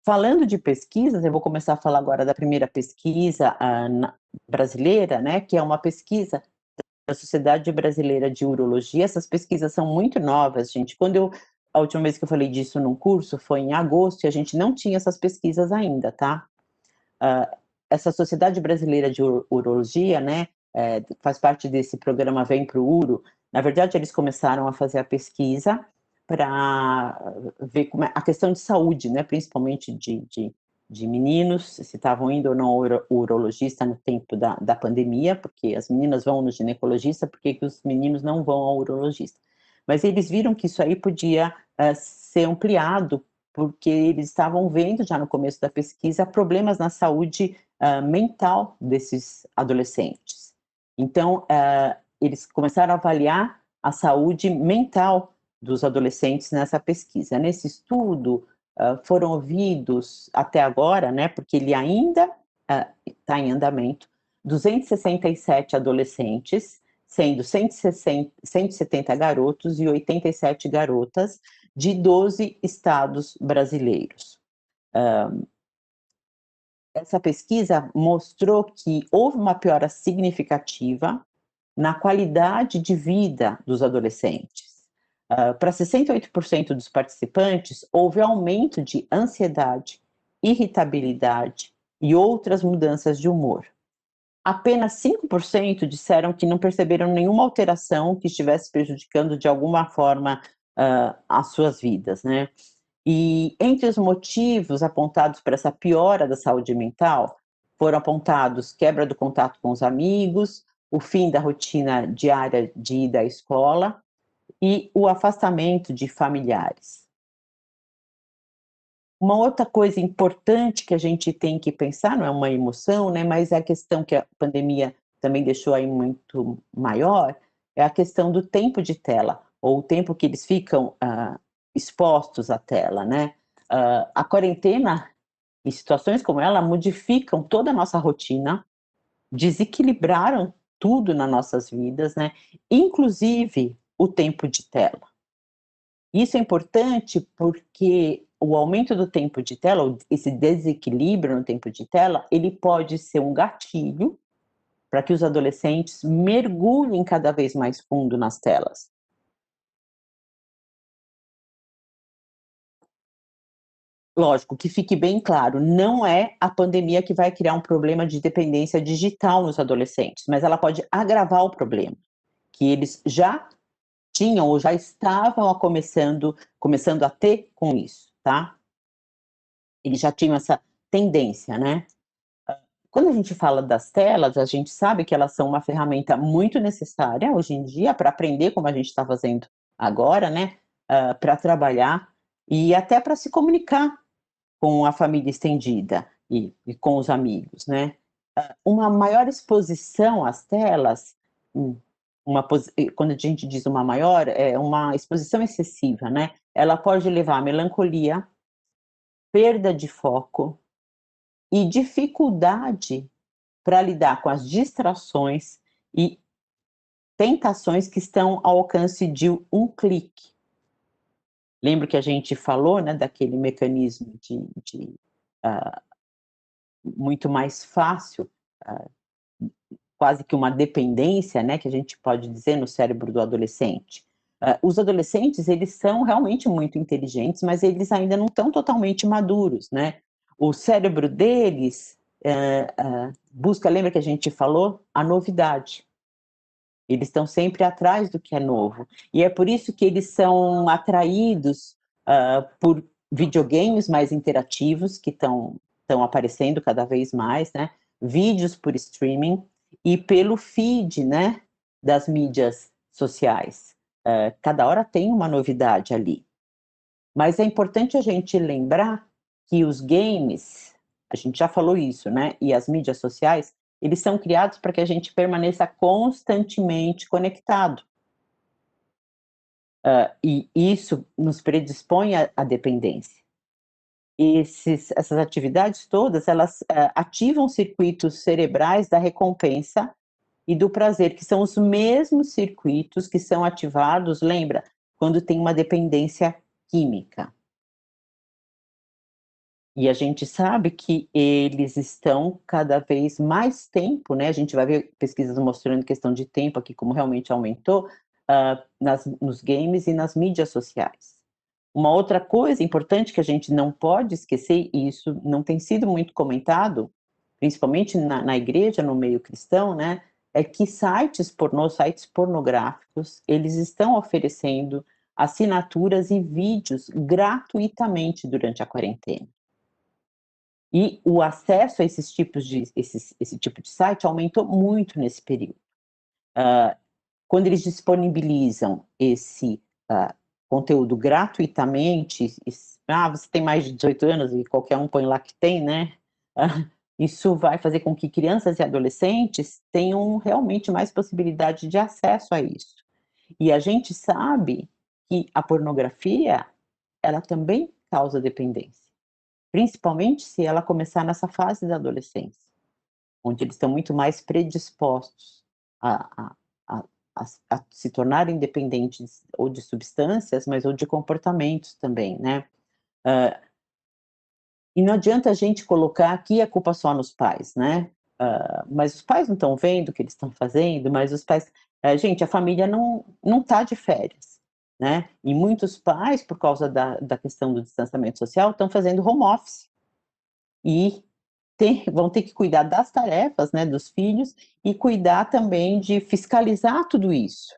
Falando de pesquisas, eu vou começar a falar agora da primeira pesquisa brasileira, né, que é uma pesquisa da Sociedade Brasileira de Urologia. Essas pesquisas são muito novas, gente. A última vez que eu falei disso num curso foi em agosto e a gente não tinha essas pesquisas ainda, tá? Essa Sociedade Brasileira de Urologia, né, faz parte desse programa Vem Pro Uro. Na verdade, eles começaram a fazer a pesquisa para ver como a questão de saúde, né, principalmente de meninos, se estavam indo ou não ao urologista no tempo da pandemia, porque as meninas vão no ginecologista, por que os meninos não vão ao urologista? Mas eles viram que isso aí podia ser ampliado, porque eles estavam vendo já no começo da pesquisa problemas na saúde mental desses adolescentes. Então, eles começaram a avaliar a saúde mental dos adolescentes nessa pesquisa. Nesse estudo, foram ouvidos até agora, né, porque ele ainda está em andamento, 267 adolescentes, sendo 170 garotos e 87 garotas, de 12 estados brasileiros. Essa pesquisa mostrou que houve uma piora significativa na qualidade de vida dos adolescentes. Para 68% dos participantes, houve aumento de ansiedade, irritabilidade e outras mudanças de humor. Apenas 5% disseram que não perceberam nenhuma alteração que estivesse prejudicando de alguma forma as suas vidas, né? E entre os motivos apontados para essa piora da saúde mental, foram apontados quebra do contato com os amigos, o fim da rotina diária de ida à escola e o afastamento de familiares. Uma outra coisa importante que a gente tem que pensar, não é uma emoção, né, mas é a questão que a pandemia também deixou aí muito maior, é a questão do tempo de tela, ou o tempo que eles ficam expostos à tela, né? A quarentena, em situações como ela, modificam toda a nossa rotina, desequilibraram tudo nas nossas vidas, né? Inclusive o tempo de tela. Isso é importante porque o aumento do tempo de tela, esse desequilíbrio no tempo de tela, ele pode ser um gatilho para que os adolescentes mergulhem cada vez mais fundo nas telas. lógico, que fique bem claro, não é a pandemia que vai criar um problema de dependência digital nos adolescentes, mas ela pode agravar o problema, que eles já tinham ou já estavam começando a ter com isso, tá? Eles já tinham essa tendência, né? Quando a gente fala das telas, a gente sabe que elas são uma ferramenta muito necessária hoje em dia para aprender como a gente está fazendo agora, né? Para trabalhar e até para se comunicar com a família estendida e com os amigos, né? Uma maior exposição às telas, quando a gente diz uma maior, é uma exposição excessiva, né? Ela pode levar a melancolia, perda de foco e dificuldade para lidar com as distrações e tentações que estão ao alcance de um clique. Lembra que a gente falou, né, daquele mecanismo de uh, muito mais fácil, uh, quase que uma dependência, né, que a gente pode dizer no cérebro do adolescente. Os adolescentes, eles são realmente muito inteligentes, mas eles ainda não estão totalmente maduros, né? O cérebro deles busca, lembra que a gente falou? A novidade. Eles estão sempre atrás do que é novo. E é por isso que eles são atraídos por videogames mais interativos, que estão aparecendo cada vez mais, né? Vídeos por streaming e pelo feed, né? Das mídias sociais. Cada hora tem uma novidade ali. Mas é importante a gente lembrar que os games, a gente já falou isso, né? E as mídias sociais, eles são criados para que a gente permaneça constantemente conectado. E isso nos predispõe à dependência. Essas atividades todas, elas ativam circuitos cerebrais da recompensa e do prazer, que são os mesmos circuitos que são ativados, lembra, quando tem uma dependência química. E a gente sabe que eles estão cada vez mais tempo, né? A gente vai ver pesquisas mostrando questão de tempo aqui, como realmente aumentou nos games e nas mídias sociais. Uma outra coisa importante que a gente não pode esquecer, e isso não tem sido muito comentado, principalmente na igreja, no meio cristão, né? É que sites pornográficos, eles estão oferecendo assinaturas e vídeos gratuitamente durante a quarentena. E o acesso a esse tipo de site aumentou muito nesse período. Quando eles disponibilizam esse conteúdo gratuitamente, você tem mais de 18 anos e qualquer um põe lá que tem, né? Isso vai fazer com que crianças e adolescentes tenham realmente mais possibilidade de acesso a isso. E a gente sabe que a pornografia, ela também causa dependência. Principalmente se ela começar nessa fase da adolescência, onde eles estão muito mais predispostos a, a, a se tornarem dependentes ou de substâncias, mas ou de comportamentos também, né? E não adianta a gente colocar aqui a culpa só nos pais, né? Mas os pais não estão vendo o que eles estão fazendo, mas os pais... gente, a família não está de férias, né? E muitos pais, por causa da questão do distanciamento social, estão fazendo home office. E vão ter que cuidar das tarefas, né, dos filhos e cuidar também de fiscalizar tudo isso.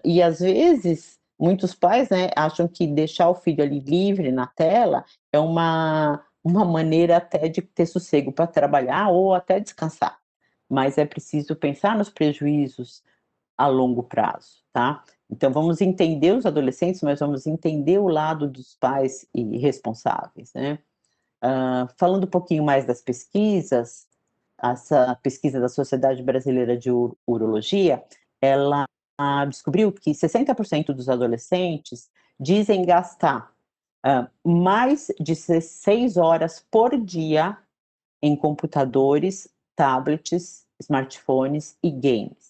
E às vezes, muitos pais, né, acham que deixar o filho ali livre na tela é uma maneira até de ter sossego para trabalhar ou até descansar. Mas é preciso pensar nos prejuízos a longo prazo, tá? Então, vamos entender os adolescentes, mas vamos entender o lado dos pais e responsáveis, né? Falando um pouquinho mais das pesquisas, essa pesquisa da Sociedade Brasileira de Urologia, ela descobriu que 60% dos adolescentes dizem gastar mais de 6 horas por dia em computadores, tablets, smartphones e games.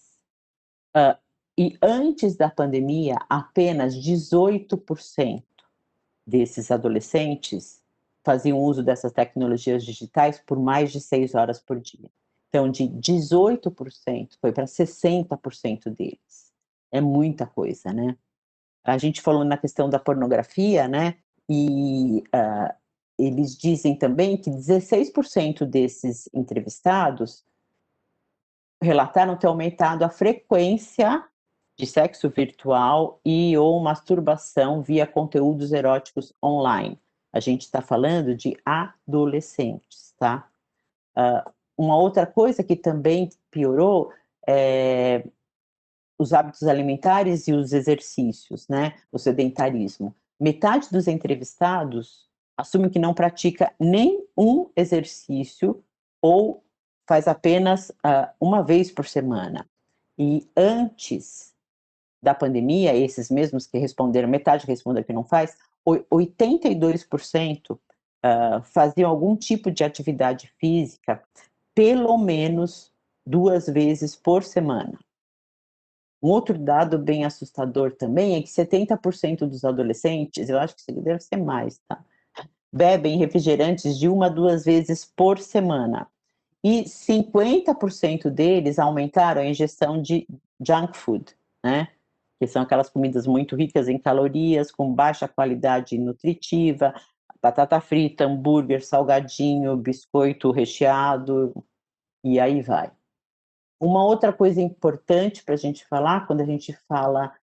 E antes da pandemia, apenas 18% desses adolescentes faziam uso dessas tecnologias digitais por mais de 6 horas por dia. Então, de 18% foi para 60% deles. É muita coisa, né? A gente falou na questão da pornografia, né? E eles dizem também que 16% desses entrevistados relataram ter aumentado a frequência de sexo virtual e ou masturbação via conteúdos eróticos online. A gente está falando de adolescentes, tá? Uma outra coisa que também piorou é os hábitos alimentares e os exercícios, né? O sedentarismo. Metade dos entrevistados assume que não pratica nenhum exercício ou faz apenas uma vez por semana. E antes da pandemia, esses mesmos que responderam, metade responderam que não faz, 82% faziam algum tipo de atividade física pelo menos 2 vezes por semana. Um outro dado bem assustador também é que 70% dos adolescentes, eu acho que isso deve ser mais, tá? Bebem refrigerantes de 1 a 2 vezes por semana. E 50% deles aumentaram a ingestão de junk food, né? Que são aquelas comidas muito ricas em calorias, com baixa qualidade nutritiva, batata frita, hambúrguer, salgadinho, biscoito recheado, e aí vai. Uma outra coisa importante para a gente falar, quando a gente fala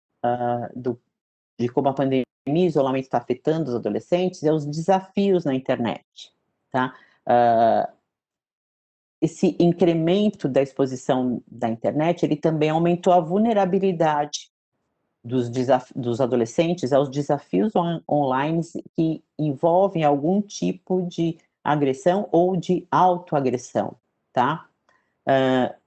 de como a pandemia e o isolamento está afetando os adolescentes, é os desafios na internet, tá? Esse incremento da exposição da internet, ele também aumentou a vulnerabilidade dos adolescentes aos desafios online que envolvem algum tipo de agressão ou de autoagressão, tá?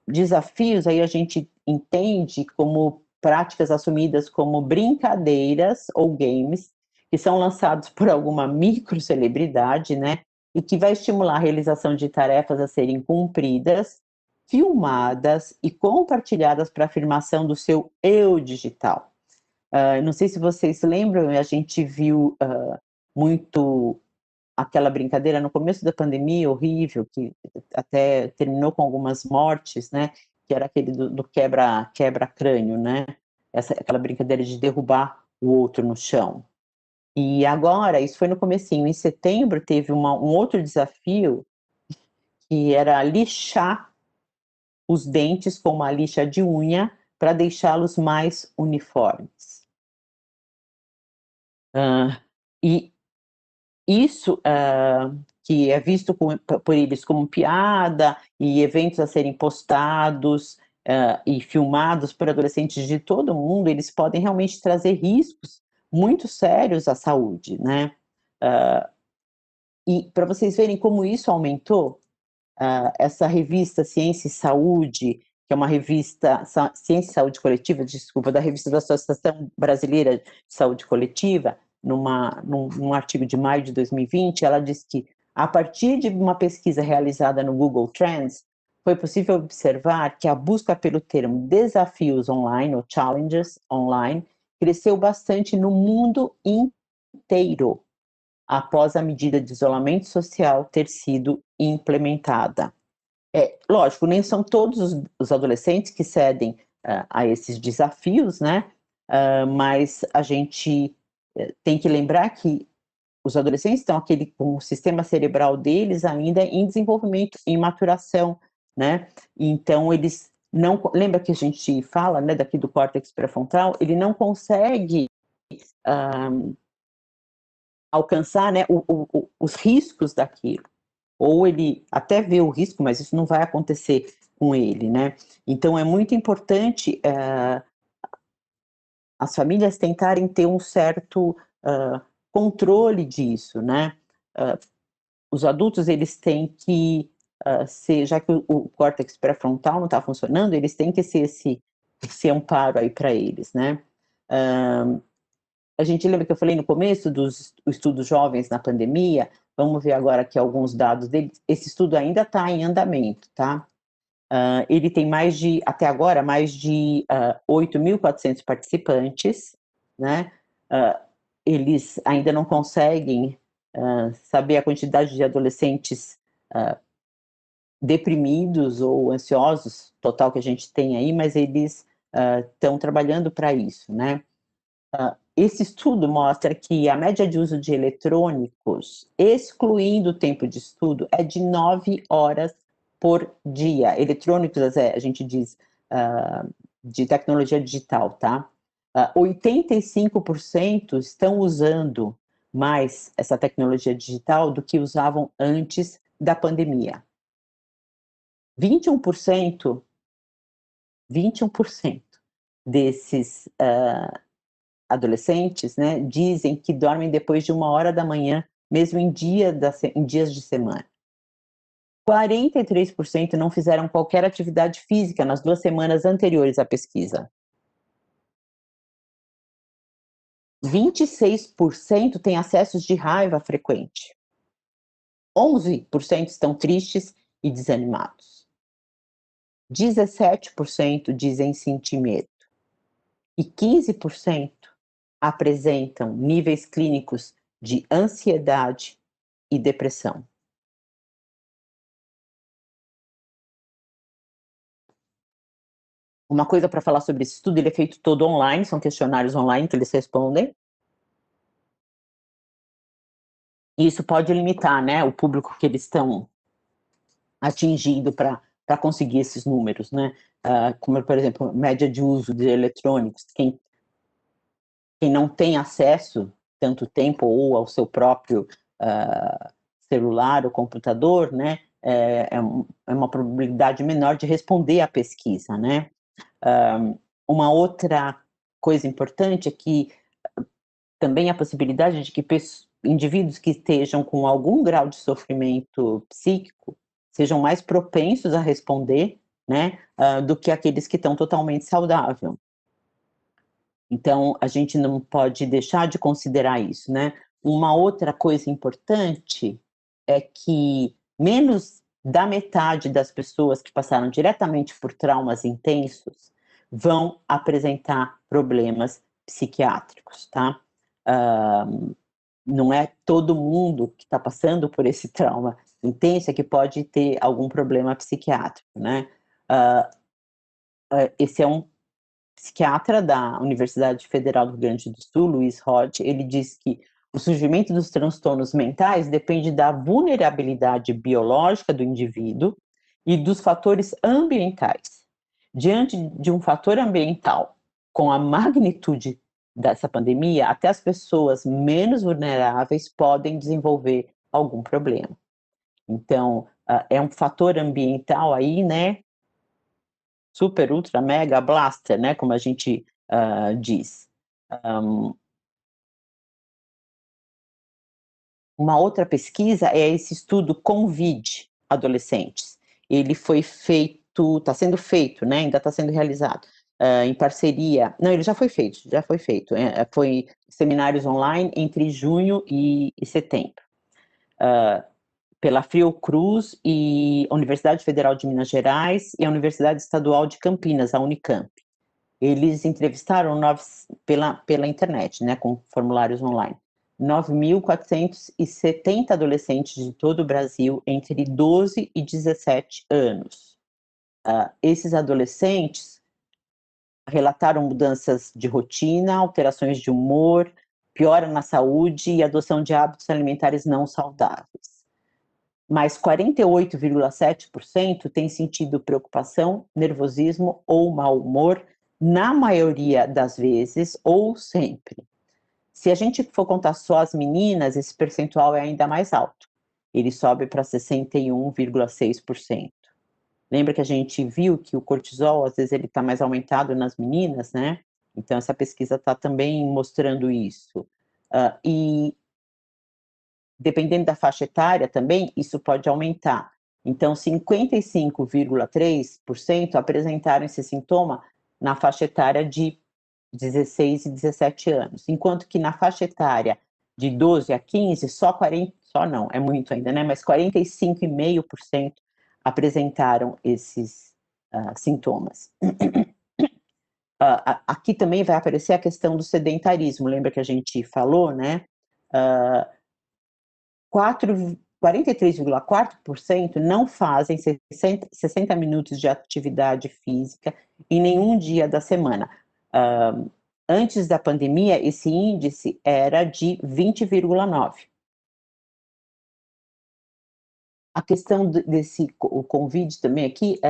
Desafios, aí a gente entende como práticas assumidas como brincadeiras ou games que são lançados por alguma microcelebridade, né? E que vai estimular a realização de tarefas a serem cumpridas, filmadas e compartilhadas para afirmação do seu eu digital. Não sei se vocês lembram, a gente viu muito aquela brincadeira no começo da pandemia horrível, que até terminou com algumas mortes, né? Que era aquele do quebra-crânio, né? Aquela brincadeira de derrubar o outro no chão. E agora, isso foi no comecinho, em setembro teve um outro desafio, que era lixar os dentes com uma lixa de unha para deixá-los mais uniformes. E isso que é visto por eles como piada e eventos a serem postados e filmados por adolescentes de todo mundo, eles podem realmente trazer riscos muito sérios à saúde, né? E para vocês verem como isso aumentou, essa revista Ciência e Saúde, que é uma revista, Ciência e Saúde Coletiva, desculpa, da revista da Associação Brasileira de Saúde Coletiva, num artigo de maio de 2020, ela diz que, a partir de uma pesquisa realizada no Google Trends, foi possível observar que a busca pelo termo desafios online, ou challenges online, cresceu bastante no mundo inteiro, após a medida de isolamento social ter sido implementada. Lógico, nem são todos os adolescentes que cedem a esses desafios, né? Mas a gente tem que lembrar que os adolescentes estão com o sistema cerebral deles ainda em desenvolvimento, em maturação, né? Então, eles não... Lembra que a gente fala, né, daqui do córtex pré-frontal? Ele não consegue alcançar, né, os riscos daquilo. Ou ele até vê o risco, mas isso não vai acontecer com ele, né? Então, é muito importante as famílias tentarem ter um certo controle disso, né? Os adultos, eles têm que ser, já que o córtex pré-frontal não está funcionando, eles têm que ser esse amparo aí para eles, né? A gente lembra que eu falei no começo dos estudos jovens na pandemia. Vamos ver agora aqui alguns dados dele. Esse estudo ainda está em andamento, tá? Ele tem até agora, mais de 8.400 participantes, né? Eles ainda não conseguem saber a quantidade de adolescentes deprimidos ou ansiosos, total, que a gente tem aí, mas eles estão trabalhando para isso, né? esse estudo mostra que a média de uso de eletrônicos, excluindo o tempo de estudo, é de 9 horas por dia. Eletrônicos, a gente diz de tecnologia digital, tá? 85% estão usando mais essa tecnologia digital do que usavam antes da pandemia. 21% desses adolescentes, né, dizem que dormem depois de 1h da manhã, mesmo em dias de semana. 43% não fizeram qualquer atividade física nas 2 semanas anteriores à pesquisa. 26% têm acessos de raiva frequente. 11% estão tristes e desanimados. 17% dizem sentir medo. E 15% apresentam níveis clínicos de ansiedade e depressão. Uma coisa para falar sobre esse estudo, ele é feito todo online, são questionários online que eles respondem. E isso pode limitar, né, o público que eles estão atingindo para conseguir esses números, né? Como, por exemplo, média de uso de eletrônicos. Quem não tem acesso tanto tempo ou ao seu próprio celular ou computador, né, é uma probabilidade menor de responder à pesquisa, né? Uma outra coisa importante é que também a possibilidade de que indivíduos que estejam com algum grau de sofrimento psíquico sejam mais propensos a responder, né, do que aqueles que estão totalmente saudáveis. Então, a gente não pode deixar de considerar isso, né? Uma outra coisa importante é que menos da metade das pessoas que passaram diretamente por traumas intensos vão apresentar problemas psiquiátricos, tá? Não é todo mundo que está passando por esse trauma intenso que pode ter algum problema psiquiátrico, né? Esse é um psiquiatra da Universidade Federal do Rio Grande do Sul, Luiz Roth, ele diz que o surgimento dos transtornos mentais depende da vulnerabilidade biológica do indivíduo e dos fatores ambientais. Diante de um fator ambiental com a magnitude dessa pandemia, até as pessoas menos vulneráveis podem desenvolver algum problema. Então, é um fator ambiental aí, né, super, ultra, mega, blaster, né, como a gente diz. Uma outra pesquisa é esse estudo Convide adolescentes. Ele foi feito, está sendo feito, né, ainda está sendo realizado, em parceria, não, ele já foi feito, foi seminários online entre junho e setembro, pela Fiocruz e a Universidade Federal de Minas Gerais e a Universidade Estadual de Campinas, a Unicamp. Eles entrevistaram pela internet, né, com formulários online, 9.470 adolescentes de todo o Brasil entre 12 e 17 anos. Esses adolescentes relataram mudanças de rotina, alterações de humor, piora na saúde e adoção de hábitos alimentares não saudáveis. Mas 48,7% têm sentido preocupação, nervosismo ou mau humor, na maioria das vezes ou sempre. Se a gente for contar só as meninas, esse percentual é ainda mais alto. Ele sobe para 61,6%. Lembra que a gente viu que o cortisol, às vezes, ele está mais aumentado nas meninas, né? Então, essa pesquisa está também mostrando isso. E dependendo da faixa etária também, isso pode aumentar. Então, 55,3% apresentaram esse sintoma na faixa etária de 16 e 17 anos, enquanto que na faixa etária de 12 a 15, só não, é muito ainda, né? Mas 45,5% apresentaram esses sintomas. Aqui também vai aparecer a questão do sedentarismo, lembra que a gente falou, né? 43,4% não fazem 60 minutos de atividade física em nenhum dia da semana. Antes da pandemia, esse índice era de 20,9. A questão o convite também aqui,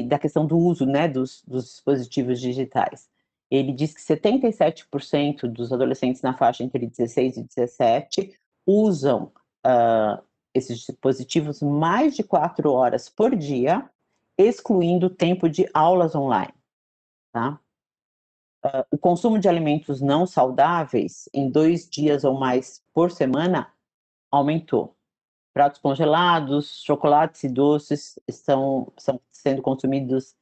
da questão do uso, né, dos dispositivos digitais. Ele diz que 77% dos adolescentes na faixa entre 16 e 17 usam esses dispositivos mais de 4 horas por dia, excluindo o tempo de aulas online, tá? O consumo de alimentos não saudáveis em 2 dias ou mais por semana aumentou. Pratos congelados, chocolates e doces são sendo consumidos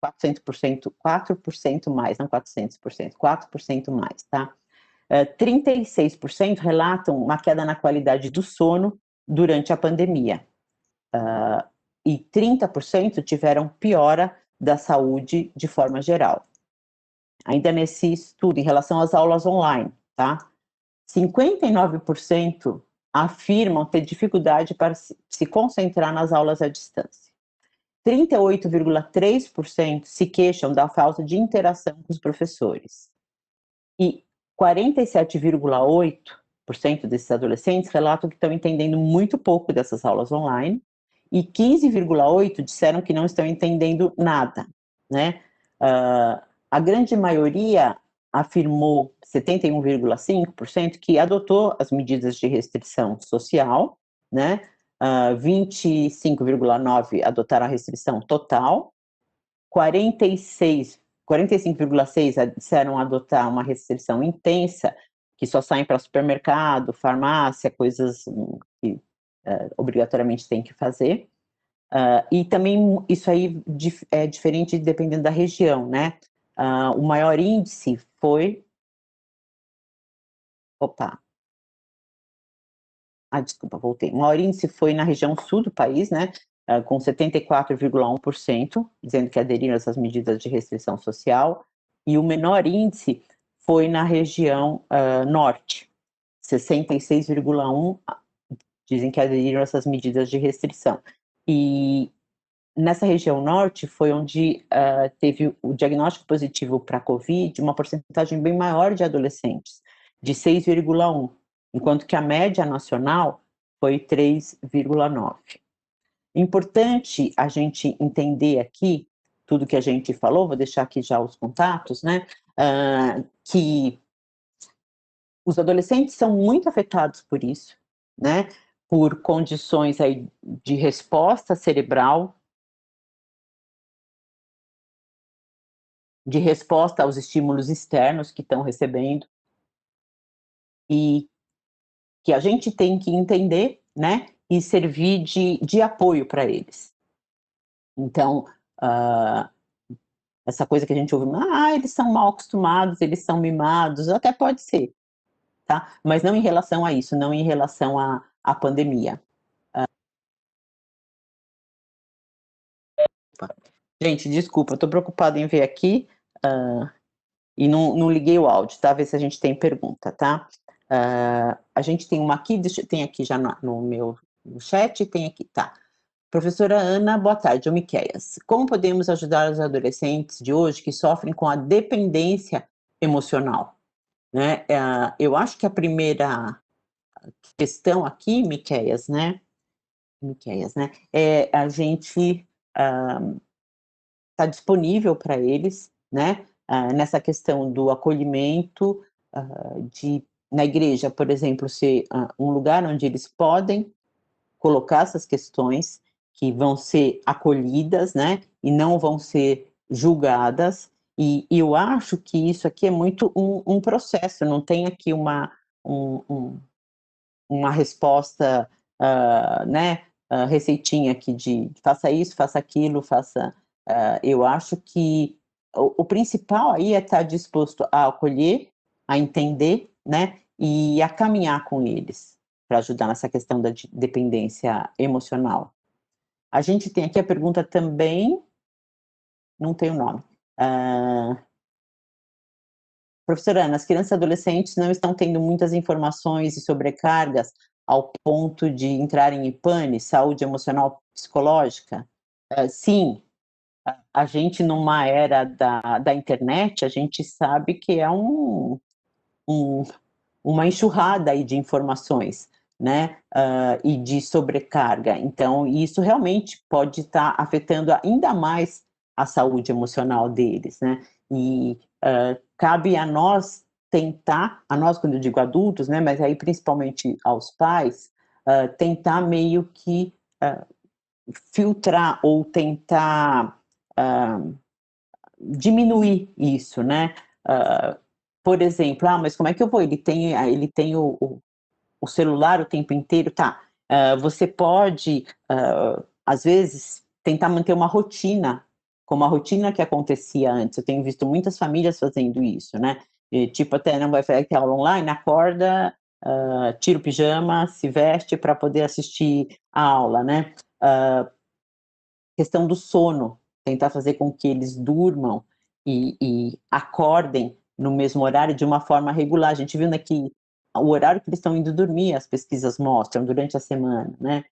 4% mais, não 400%, 4% mais, tá? 36% relatam uma queda na qualidade do sono durante a pandemia. E 30% tiveram piora da saúde de forma geral. Ainda nesse estudo, em relação às aulas online, tá? 59% afirmam ter dificuldade para se concentrar nas aulas à distância. 38,3% se queixam da falta de interação com os professores. E 47,8% desses adolescentes relatam que estão entendendo muito pouco dessas aulas online, e 15,8% disseram que não estão entendendo nada, né? A grande maioria afirmou, 71,5%, que adotou as medidas de restrição social, né? 25,9% adotaram a restrição total, 45,6% disseram adotar uma restrição intensa, que só saem para supermercado, farmácia, coisas que obrigatoriamente tem que fazer. E também isso aí é diferente dependendo da região, né? O maior índice foi... desculpa, voltei. O maior índice foi na região sul do país, né? Com 74,1%, dizendo que aderiram a essas medidas de restrição social. E o menor índice foi na região norte, 66,1% dizem que aderiram a essas medidas de restrição. E nessa região norte foi onde teve o diagnóstico positivo para a Covid, uma porcentagem bem maior de adolescentes, de 6,1%, enquanto que a média nacional foi 3,9%. Importante a gente entender aqui tudo que a gente falou, vou deixar aqui já os contatos, né, que os adolescentes são muito afetados por isso, né, por condições aí de resposta cerebral, de resposta aos estímulos externos que estão recebendo, e que a gente tem que entender, né, e servir de apoio para eles. Então, essa coisa que a gente ouve, eles são mal acostumados, eles são mimados, até pode ser, tá? Mas não em relação a isso, não em relação à pandemia. Gente, desculpa, eu tô preocupada em ver aqui, e não liguei o áudio, tá? Ver se a gente tem pergunta, tá? A gente tem uma aqui, tem aqui já no meu chat, tem aqui, tá? Professora Ana, boa tarde, o Miqueias. Como podemos ajudar os adolescentes de hoje que sofrem com a dependência emocional? Né? Eu acho que a primeira questão aqui, Miqueias, né? É a gente tá disponível para eles, né? Nessa questão do acolhimento, na igreja, por exemplo, ser um lugar onde eles podem colocar essas questões que vão ser acolhidas, né? E não vão ser julgadas. E eu acho que isso aqui é muito um processo, não tem aqui uma resposta, né? Receitinha aqui de faça isso, faça aquilo, faça. Eu acho que o principal aí é estar disposto a acolher, a entender, né? E a caminhar com eles para ajudar nessa questão da dependência emocional. A gente tem aqui a pergunta também, não tem o nome. Professora Ana, as crianças e adolescentes não estão tendo muitas informações e sobrecargas ao ponto de entrarem em pane, saúde emocional psicológica? Sim, A gente, numa era da internet, a gente sabe que é um, uma enxurrada aí de informações, né? E de sobrecarga. Então, isso realmente pode estar afetando ainda mais a saúde emocional deles, né? E cabe a nós tentar, a nós quando eu digo adultos, né? Mas aí principalmente aos pais, tentar meio que filtrar ou tentar diminuir isso, né? Por exemplo, mas como é que eu vou? Ele tem o celular o tempo inteiro, tá? Você pode, às vezes, tentar manter uma rotina, como a rotina que acontecia antes. Eu tenho visto muitas famílias fazendo isso, né? E, tipo, até não vai fazer aula online, acorda, tira o pijama, se veste para poder assistir a aula, né? Questão do sono, tentar fazer com que eles durmam e acordem no mesmo horário de uma forma regular. A gente viu que o horário que eles estão indo dormir, as pesquisas mostram durante a semana, né?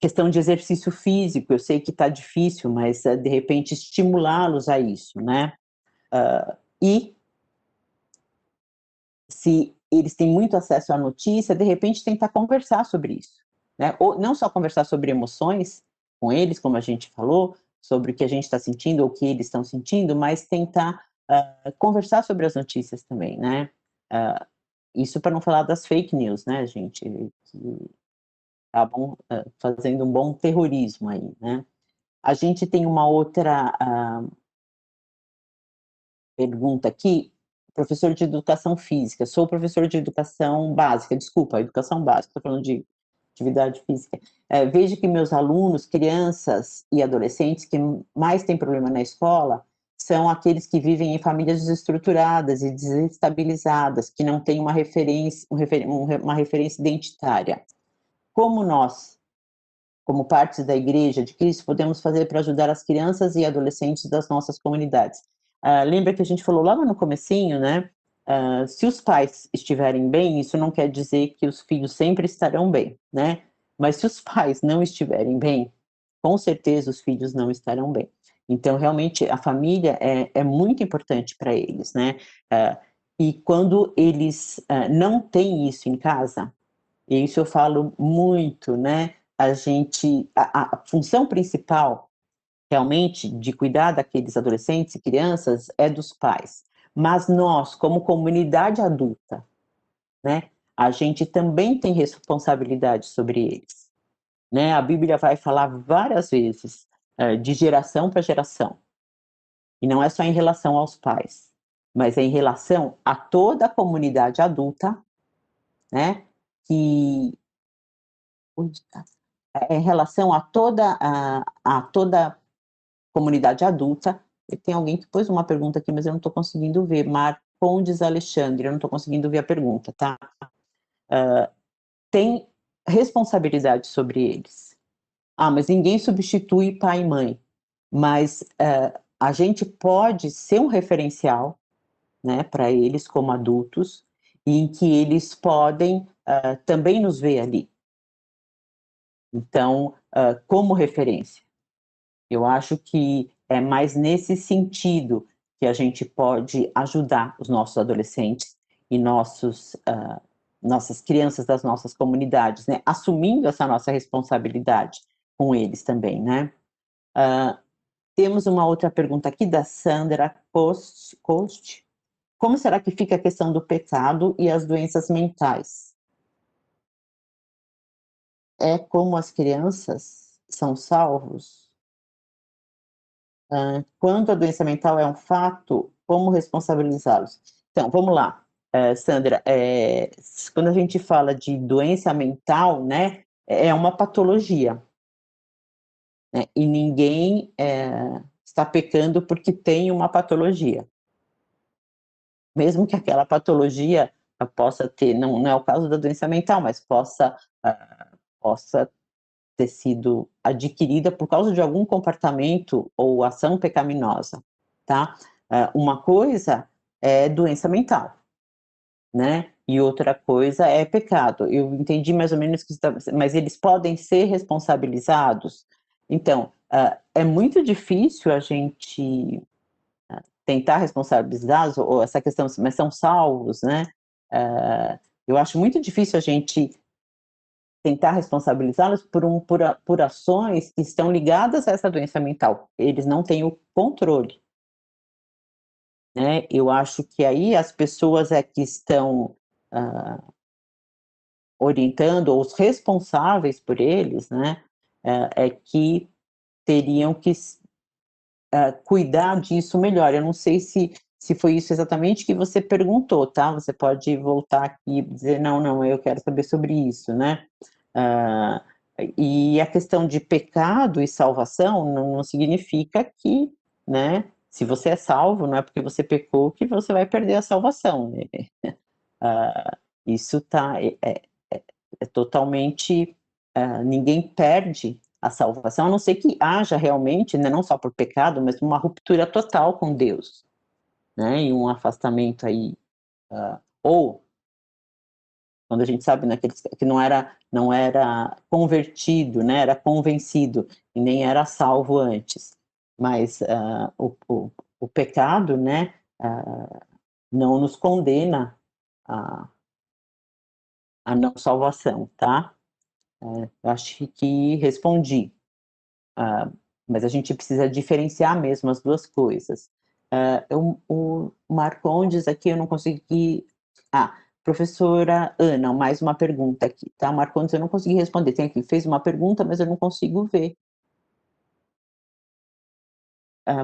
Questão de exercício físico, eu sei que está difícil, mas de repente estimulá-los a isso, né? E se eles têm muito acesso à notícia, de repente tentar conversar sobre isso, né? Ou não só conversar sobre emoções com eles, como a gente falou, sobre o que a gente está sentindo ou o que eles estão sentindo, mas tentar conversar sobre as notícias também, né? Isso para não falar das fake news, né, gente? Que acabam fazendo um bom terrorismo aí, né? A gente tem uma outra pergunta aqui, professor de educação física, sou professor de educação básica, desculpa, educação básica, estou falando de atividade física. Vejo que meus alunos, crianças e adolescentes que mais têm problema na escola são aqueles que vivem em famílias desestruturadas e desestabilizadas, que não têm uma referência, uma referência identitária. Como nós, como partes da Igreja de Cristo, podemos fazer para ajudar as crianças e adolescentes das nossas comunidades? Lembra que a gente falou lá no comecinho, né? Se os pais estiverem bem, isso não quer dizer que os filhos sempre estarão bem, né? Mas se os pais não estiverem bem, com certeza os filhos não estarão bem. Então, realmente, a família é muito importante para eles, né? E quando eles não têm isso em casa, e isso eu falo muito, né? A função principal, realmente, de cuidar daqueles adolescentes e crianças é dos pais. Mas nós, como comunidade adulta, né? A gente também tem responsabilidade sobre eles, né? A Bíblia vai falar várias vezes de geração para geração. E não é só em relação aos pais, mas é em relação a toda a comunidade adulta, né? Que em relação a toda comunidade adulta. E tem alguém que pôs uma pergunta aqui, mas eu não estou conseguindo ver. Marcondes Alexandre, eu não estou conseguindo ver a pergunta, tá? Tem responsabilidade sobre eles. Mas ninguém substitui pai e mãe. Mas a gente pode ser um referencial, né, para eles como adultos, em que eles podem também nos ver ali. Então, como referência. Eu acho que é mais nesse sentido que a gente pode ajudar os nossos adolescentes e nossas crianças das nossas comunidades, né? Assumindo essa nossa responsabilidade com eles também, né? Temos uma outra pergunta aqui da Sandra Cost. Como será que fica a questão do pecado e as doenças mentais? É como as crianças são salvos? Quando a doença mental é um fato, como responsabilizá-los? Então, vamos lá, Sandra, quando a gente fala de doença mental, né, é uma patologia, né, e ninguém está pecando porque tem uma patologia. Mesmo que aquela patologia possa ter, não é o caso da doença mental, mas possa ter sido adquirida por causa de algum comportamento ou ação pecaminosa, tá? Uma coisa é doença mental, né? e outra coisa é pecado. Eu entendi mais ou menos que mas eles podem ser responsabilizados? Então, é muito difícil a gente tentar responsabilizá-los, ou essa questão, mas são salvos, né? Eu acho muito difícil a gente tentar responsabilizá-los por ações que estão ligadas a essa doença mental. Eles não têm o controle, né? Eu acho que aí as pessoas é que estão orientando, ou os responsáveis por eles, né, é que teriam que cuidar disso melhor. Eu não sei se foi isso exatamente que você perguntou, tá? Você pode voltar aqui e dizer, não, não, eu quero saber sobre isso, né? Ah, e a questão de pecado e salvação não significa que, né, se você é salvo, não é porque você pecou que você vai perder a salvação, né? Isso tá, é totalmente, ninguém perde a salvação, a não ser que haja realmente, né, não só por pecado, mas uma ruptura total com Deus, né, e um afastamento aí, ou quando a gente sabe, né, que não era convertido, né, era convencido, e nem era salvo antes. Mas o pecado, né, não nos condena à, à não salvação, tá? Eu acho que respondi. Ah, mas a gente precisa diferenciar mesmo as duas coisas. O Marcondes aqui eu não consegui. Professora Ana, mais uma pergunta aqui, tá? Marcondes eu não consegui responder. Tem aqui, fez uma pergunta, mas eu não consigo ver.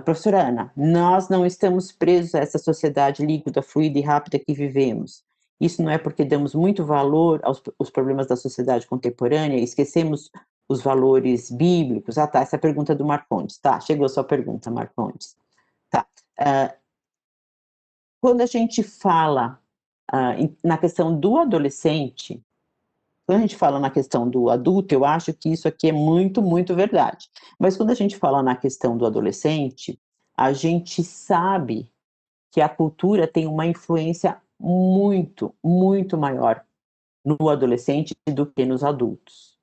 Professora Ana, nós não estamos presos a essa sociedade líquida, fluida e rápida que vivemos. Isso não é porque damos muito valor aos problemas da sociedade contemporânea e esquecemos os valores bíblicos? Tá, essa é a pergunta do Marcondes. Tá, chegou a sua pergunta, Marcondes. Tá. Quando a gente fala na questão do adolescente, quando a gente fala na questão do adulto, eu acho que isso aqui é muito, muito verdade. Mas quando a gente fala na questão do adolescente, a gente sabe que a cultura tem uma influência muito, muito maior no adolescente do que nos adultos.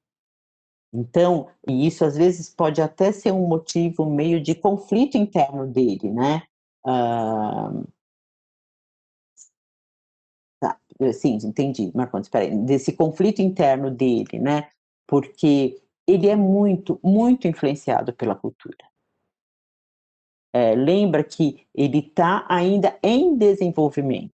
Então, e isso às vezes pode até ser um motivo meio de conflito interno dele, né? Ah, tá, sim, entendi, Marcondes, espera aí, desse conflito interno dele, né? Porque ele é muito, muito influenciado pela cultura. Lembra que ele está ainda em desenvolvimento.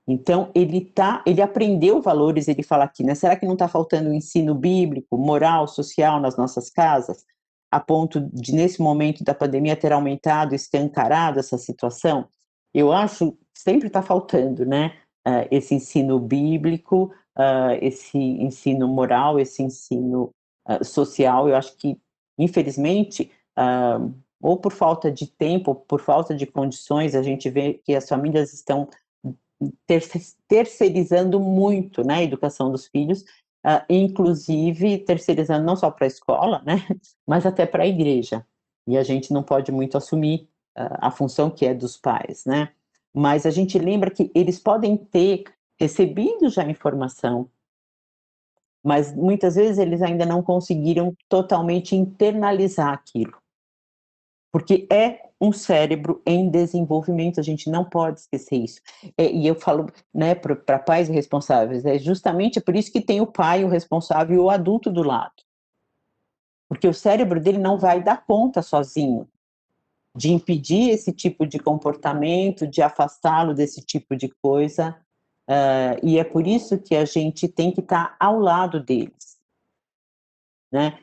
Então, ele aprendeu valores, ele fala aqui, né? Será que não está faltando um ensino bíblico, moral, social nas nossas casas, a ponto de, nesse momento da pandemia, ter aumentado, escancarado essa situação? Eu acho que sempre está faltando, né? Esse ensino bíblico, esse ensino moral, esse ensino social. Eu acho que, infelizmente, ou por falta de tempo, ou por falta de condições, a gente vê que as famílias estão terceirizando muito, né, a educação dos filhos, inclusive terceirizando não só para a escola, né, mas até para a igreja. E a gente não pode muito assumir a função que é dos pais, né? Mas a gente lembra que eles podem ter recebido já informação, mas muitas vezes eles ainda não conseguiram totalmente internalizar aquilo, porque é um cérebro em desenvolvimento, a gente não pode esquecer isso. E eu falo, né, para pais responsáveis, é justamente por isso que tem o pai, o responsável e o adulto do lado. Porque o cérebro dele não vai dar conta sozinho de impedir esse tipo de comportamento, de afastá-lo desse tipo de coisa. E é por isso que a gente tem que estar ao lado deles, né?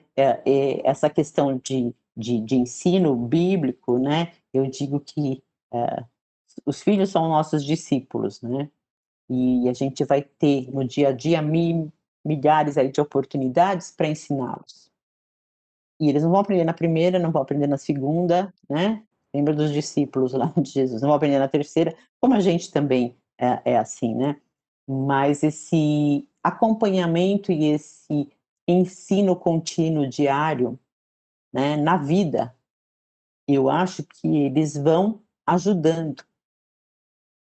Essa questão de ensino bíblico, né? Eu digo que os filhos são nossos discípulos, né? E a gente vai ter no dia a dia milhares aí de oportunidades para ensiná-los. E eles não vão aprender na primeira, não vão aprender na segunda, né? Lembra dos discípulos lá de Jesus, não vão aprender na terceira, como a gente também é assim, né? Mas esse acompanhamento e esse ensino contínuo diário, né, na vida, eu acho que eles vão ajudando.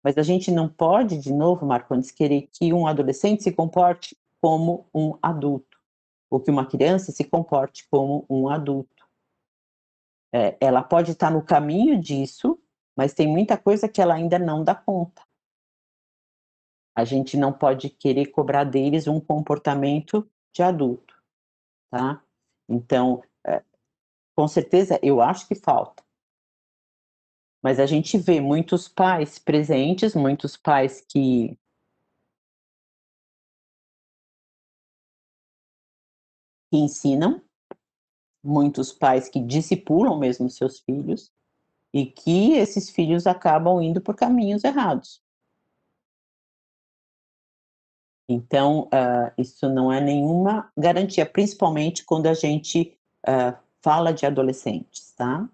Mas a gente não pode, de novo, Marcondes, querer que um adolescente se comporte como um adulto, ou que uma criança se comporte como um adulto. Ela pode estar no caminho disso, mas tem muita coisa que ela ainda não dá conta. A gente não pode querer cobrar deles um comportamento de adulto, tá? Então, com certeza, eu acho que falta. Mas a gente vê muitos pais presentes, muitos pais que ensinam, muitos pais que discipulam mesmo seus filhos, e que esses filhos acabam indo por caminhos errados. Então, isso não é nenhuma garantia, principalmente quando a gente fala de adolescentes, tá?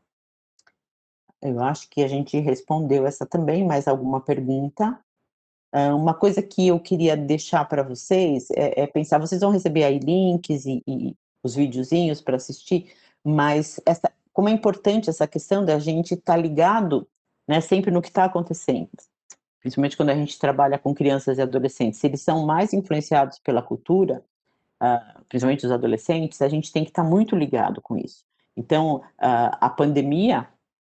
Eu acho que a gente respondeu essa também. Mais alguma pergunta? Uma coisa que eu queria deixar para vocês é pensar, vocês vão receber aí links e os videozinhos para assistir, mas como é importante essa questão da gente estar ligado, né, sempre no que está acontecendo, principalmente quando a gente trabalha com crianças e adolescentes. Se eles são mais influenciados pela cultura, principalmente os adolescentes, a gente tem que estar muito ligado com isso. Então, a pandemia,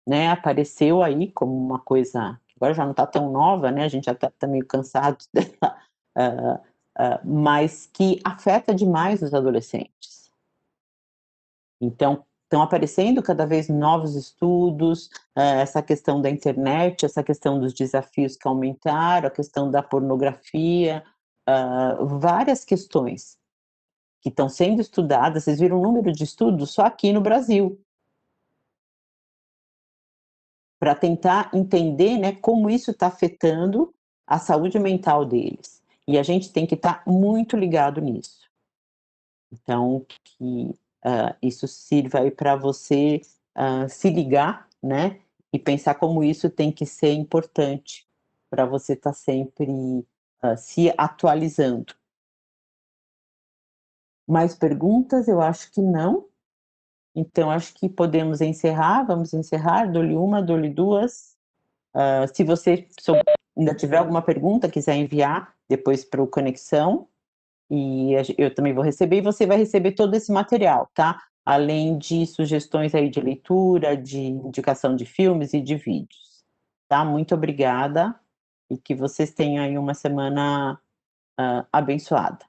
né, apareceu aí como uma coisa que agora já não está tão nova, né, a gente já está meio cansado dela, mas que afeta demais os adolescentes. Então, estão aparecendo cada vez novos estudos, essa questão da internet, essa questão dos desafios que aumentaram, a questão da pornografia, várias questões que estão sendo estudadas. Vocês viram o número de estudos só aqui no Brasil, para tentar entender, né, como isso está afetando a saúde mental deles. E a gente tem que estar muito ligado nisso. Então, que isso sirva aí para você se ligar, né, e pensar como isso tem que ser importante para você estar sempre se atualizando. Mais perguntas? Eu acho que não. Então, acho que podemos encerrar. Vamos encerrar. Dou-lhe uma, dou-lhe duas. Se você ainda tiver alguma pergunta, quiser enviar depois para o Conexão, e eu também vou receber, e você vai receber todo esse material, tá? Além de sugestões aí de leitura, de indicação de filmes e de vídeos, tá? Muito obrigada, e que vocês tenham aí uma semana abençoada.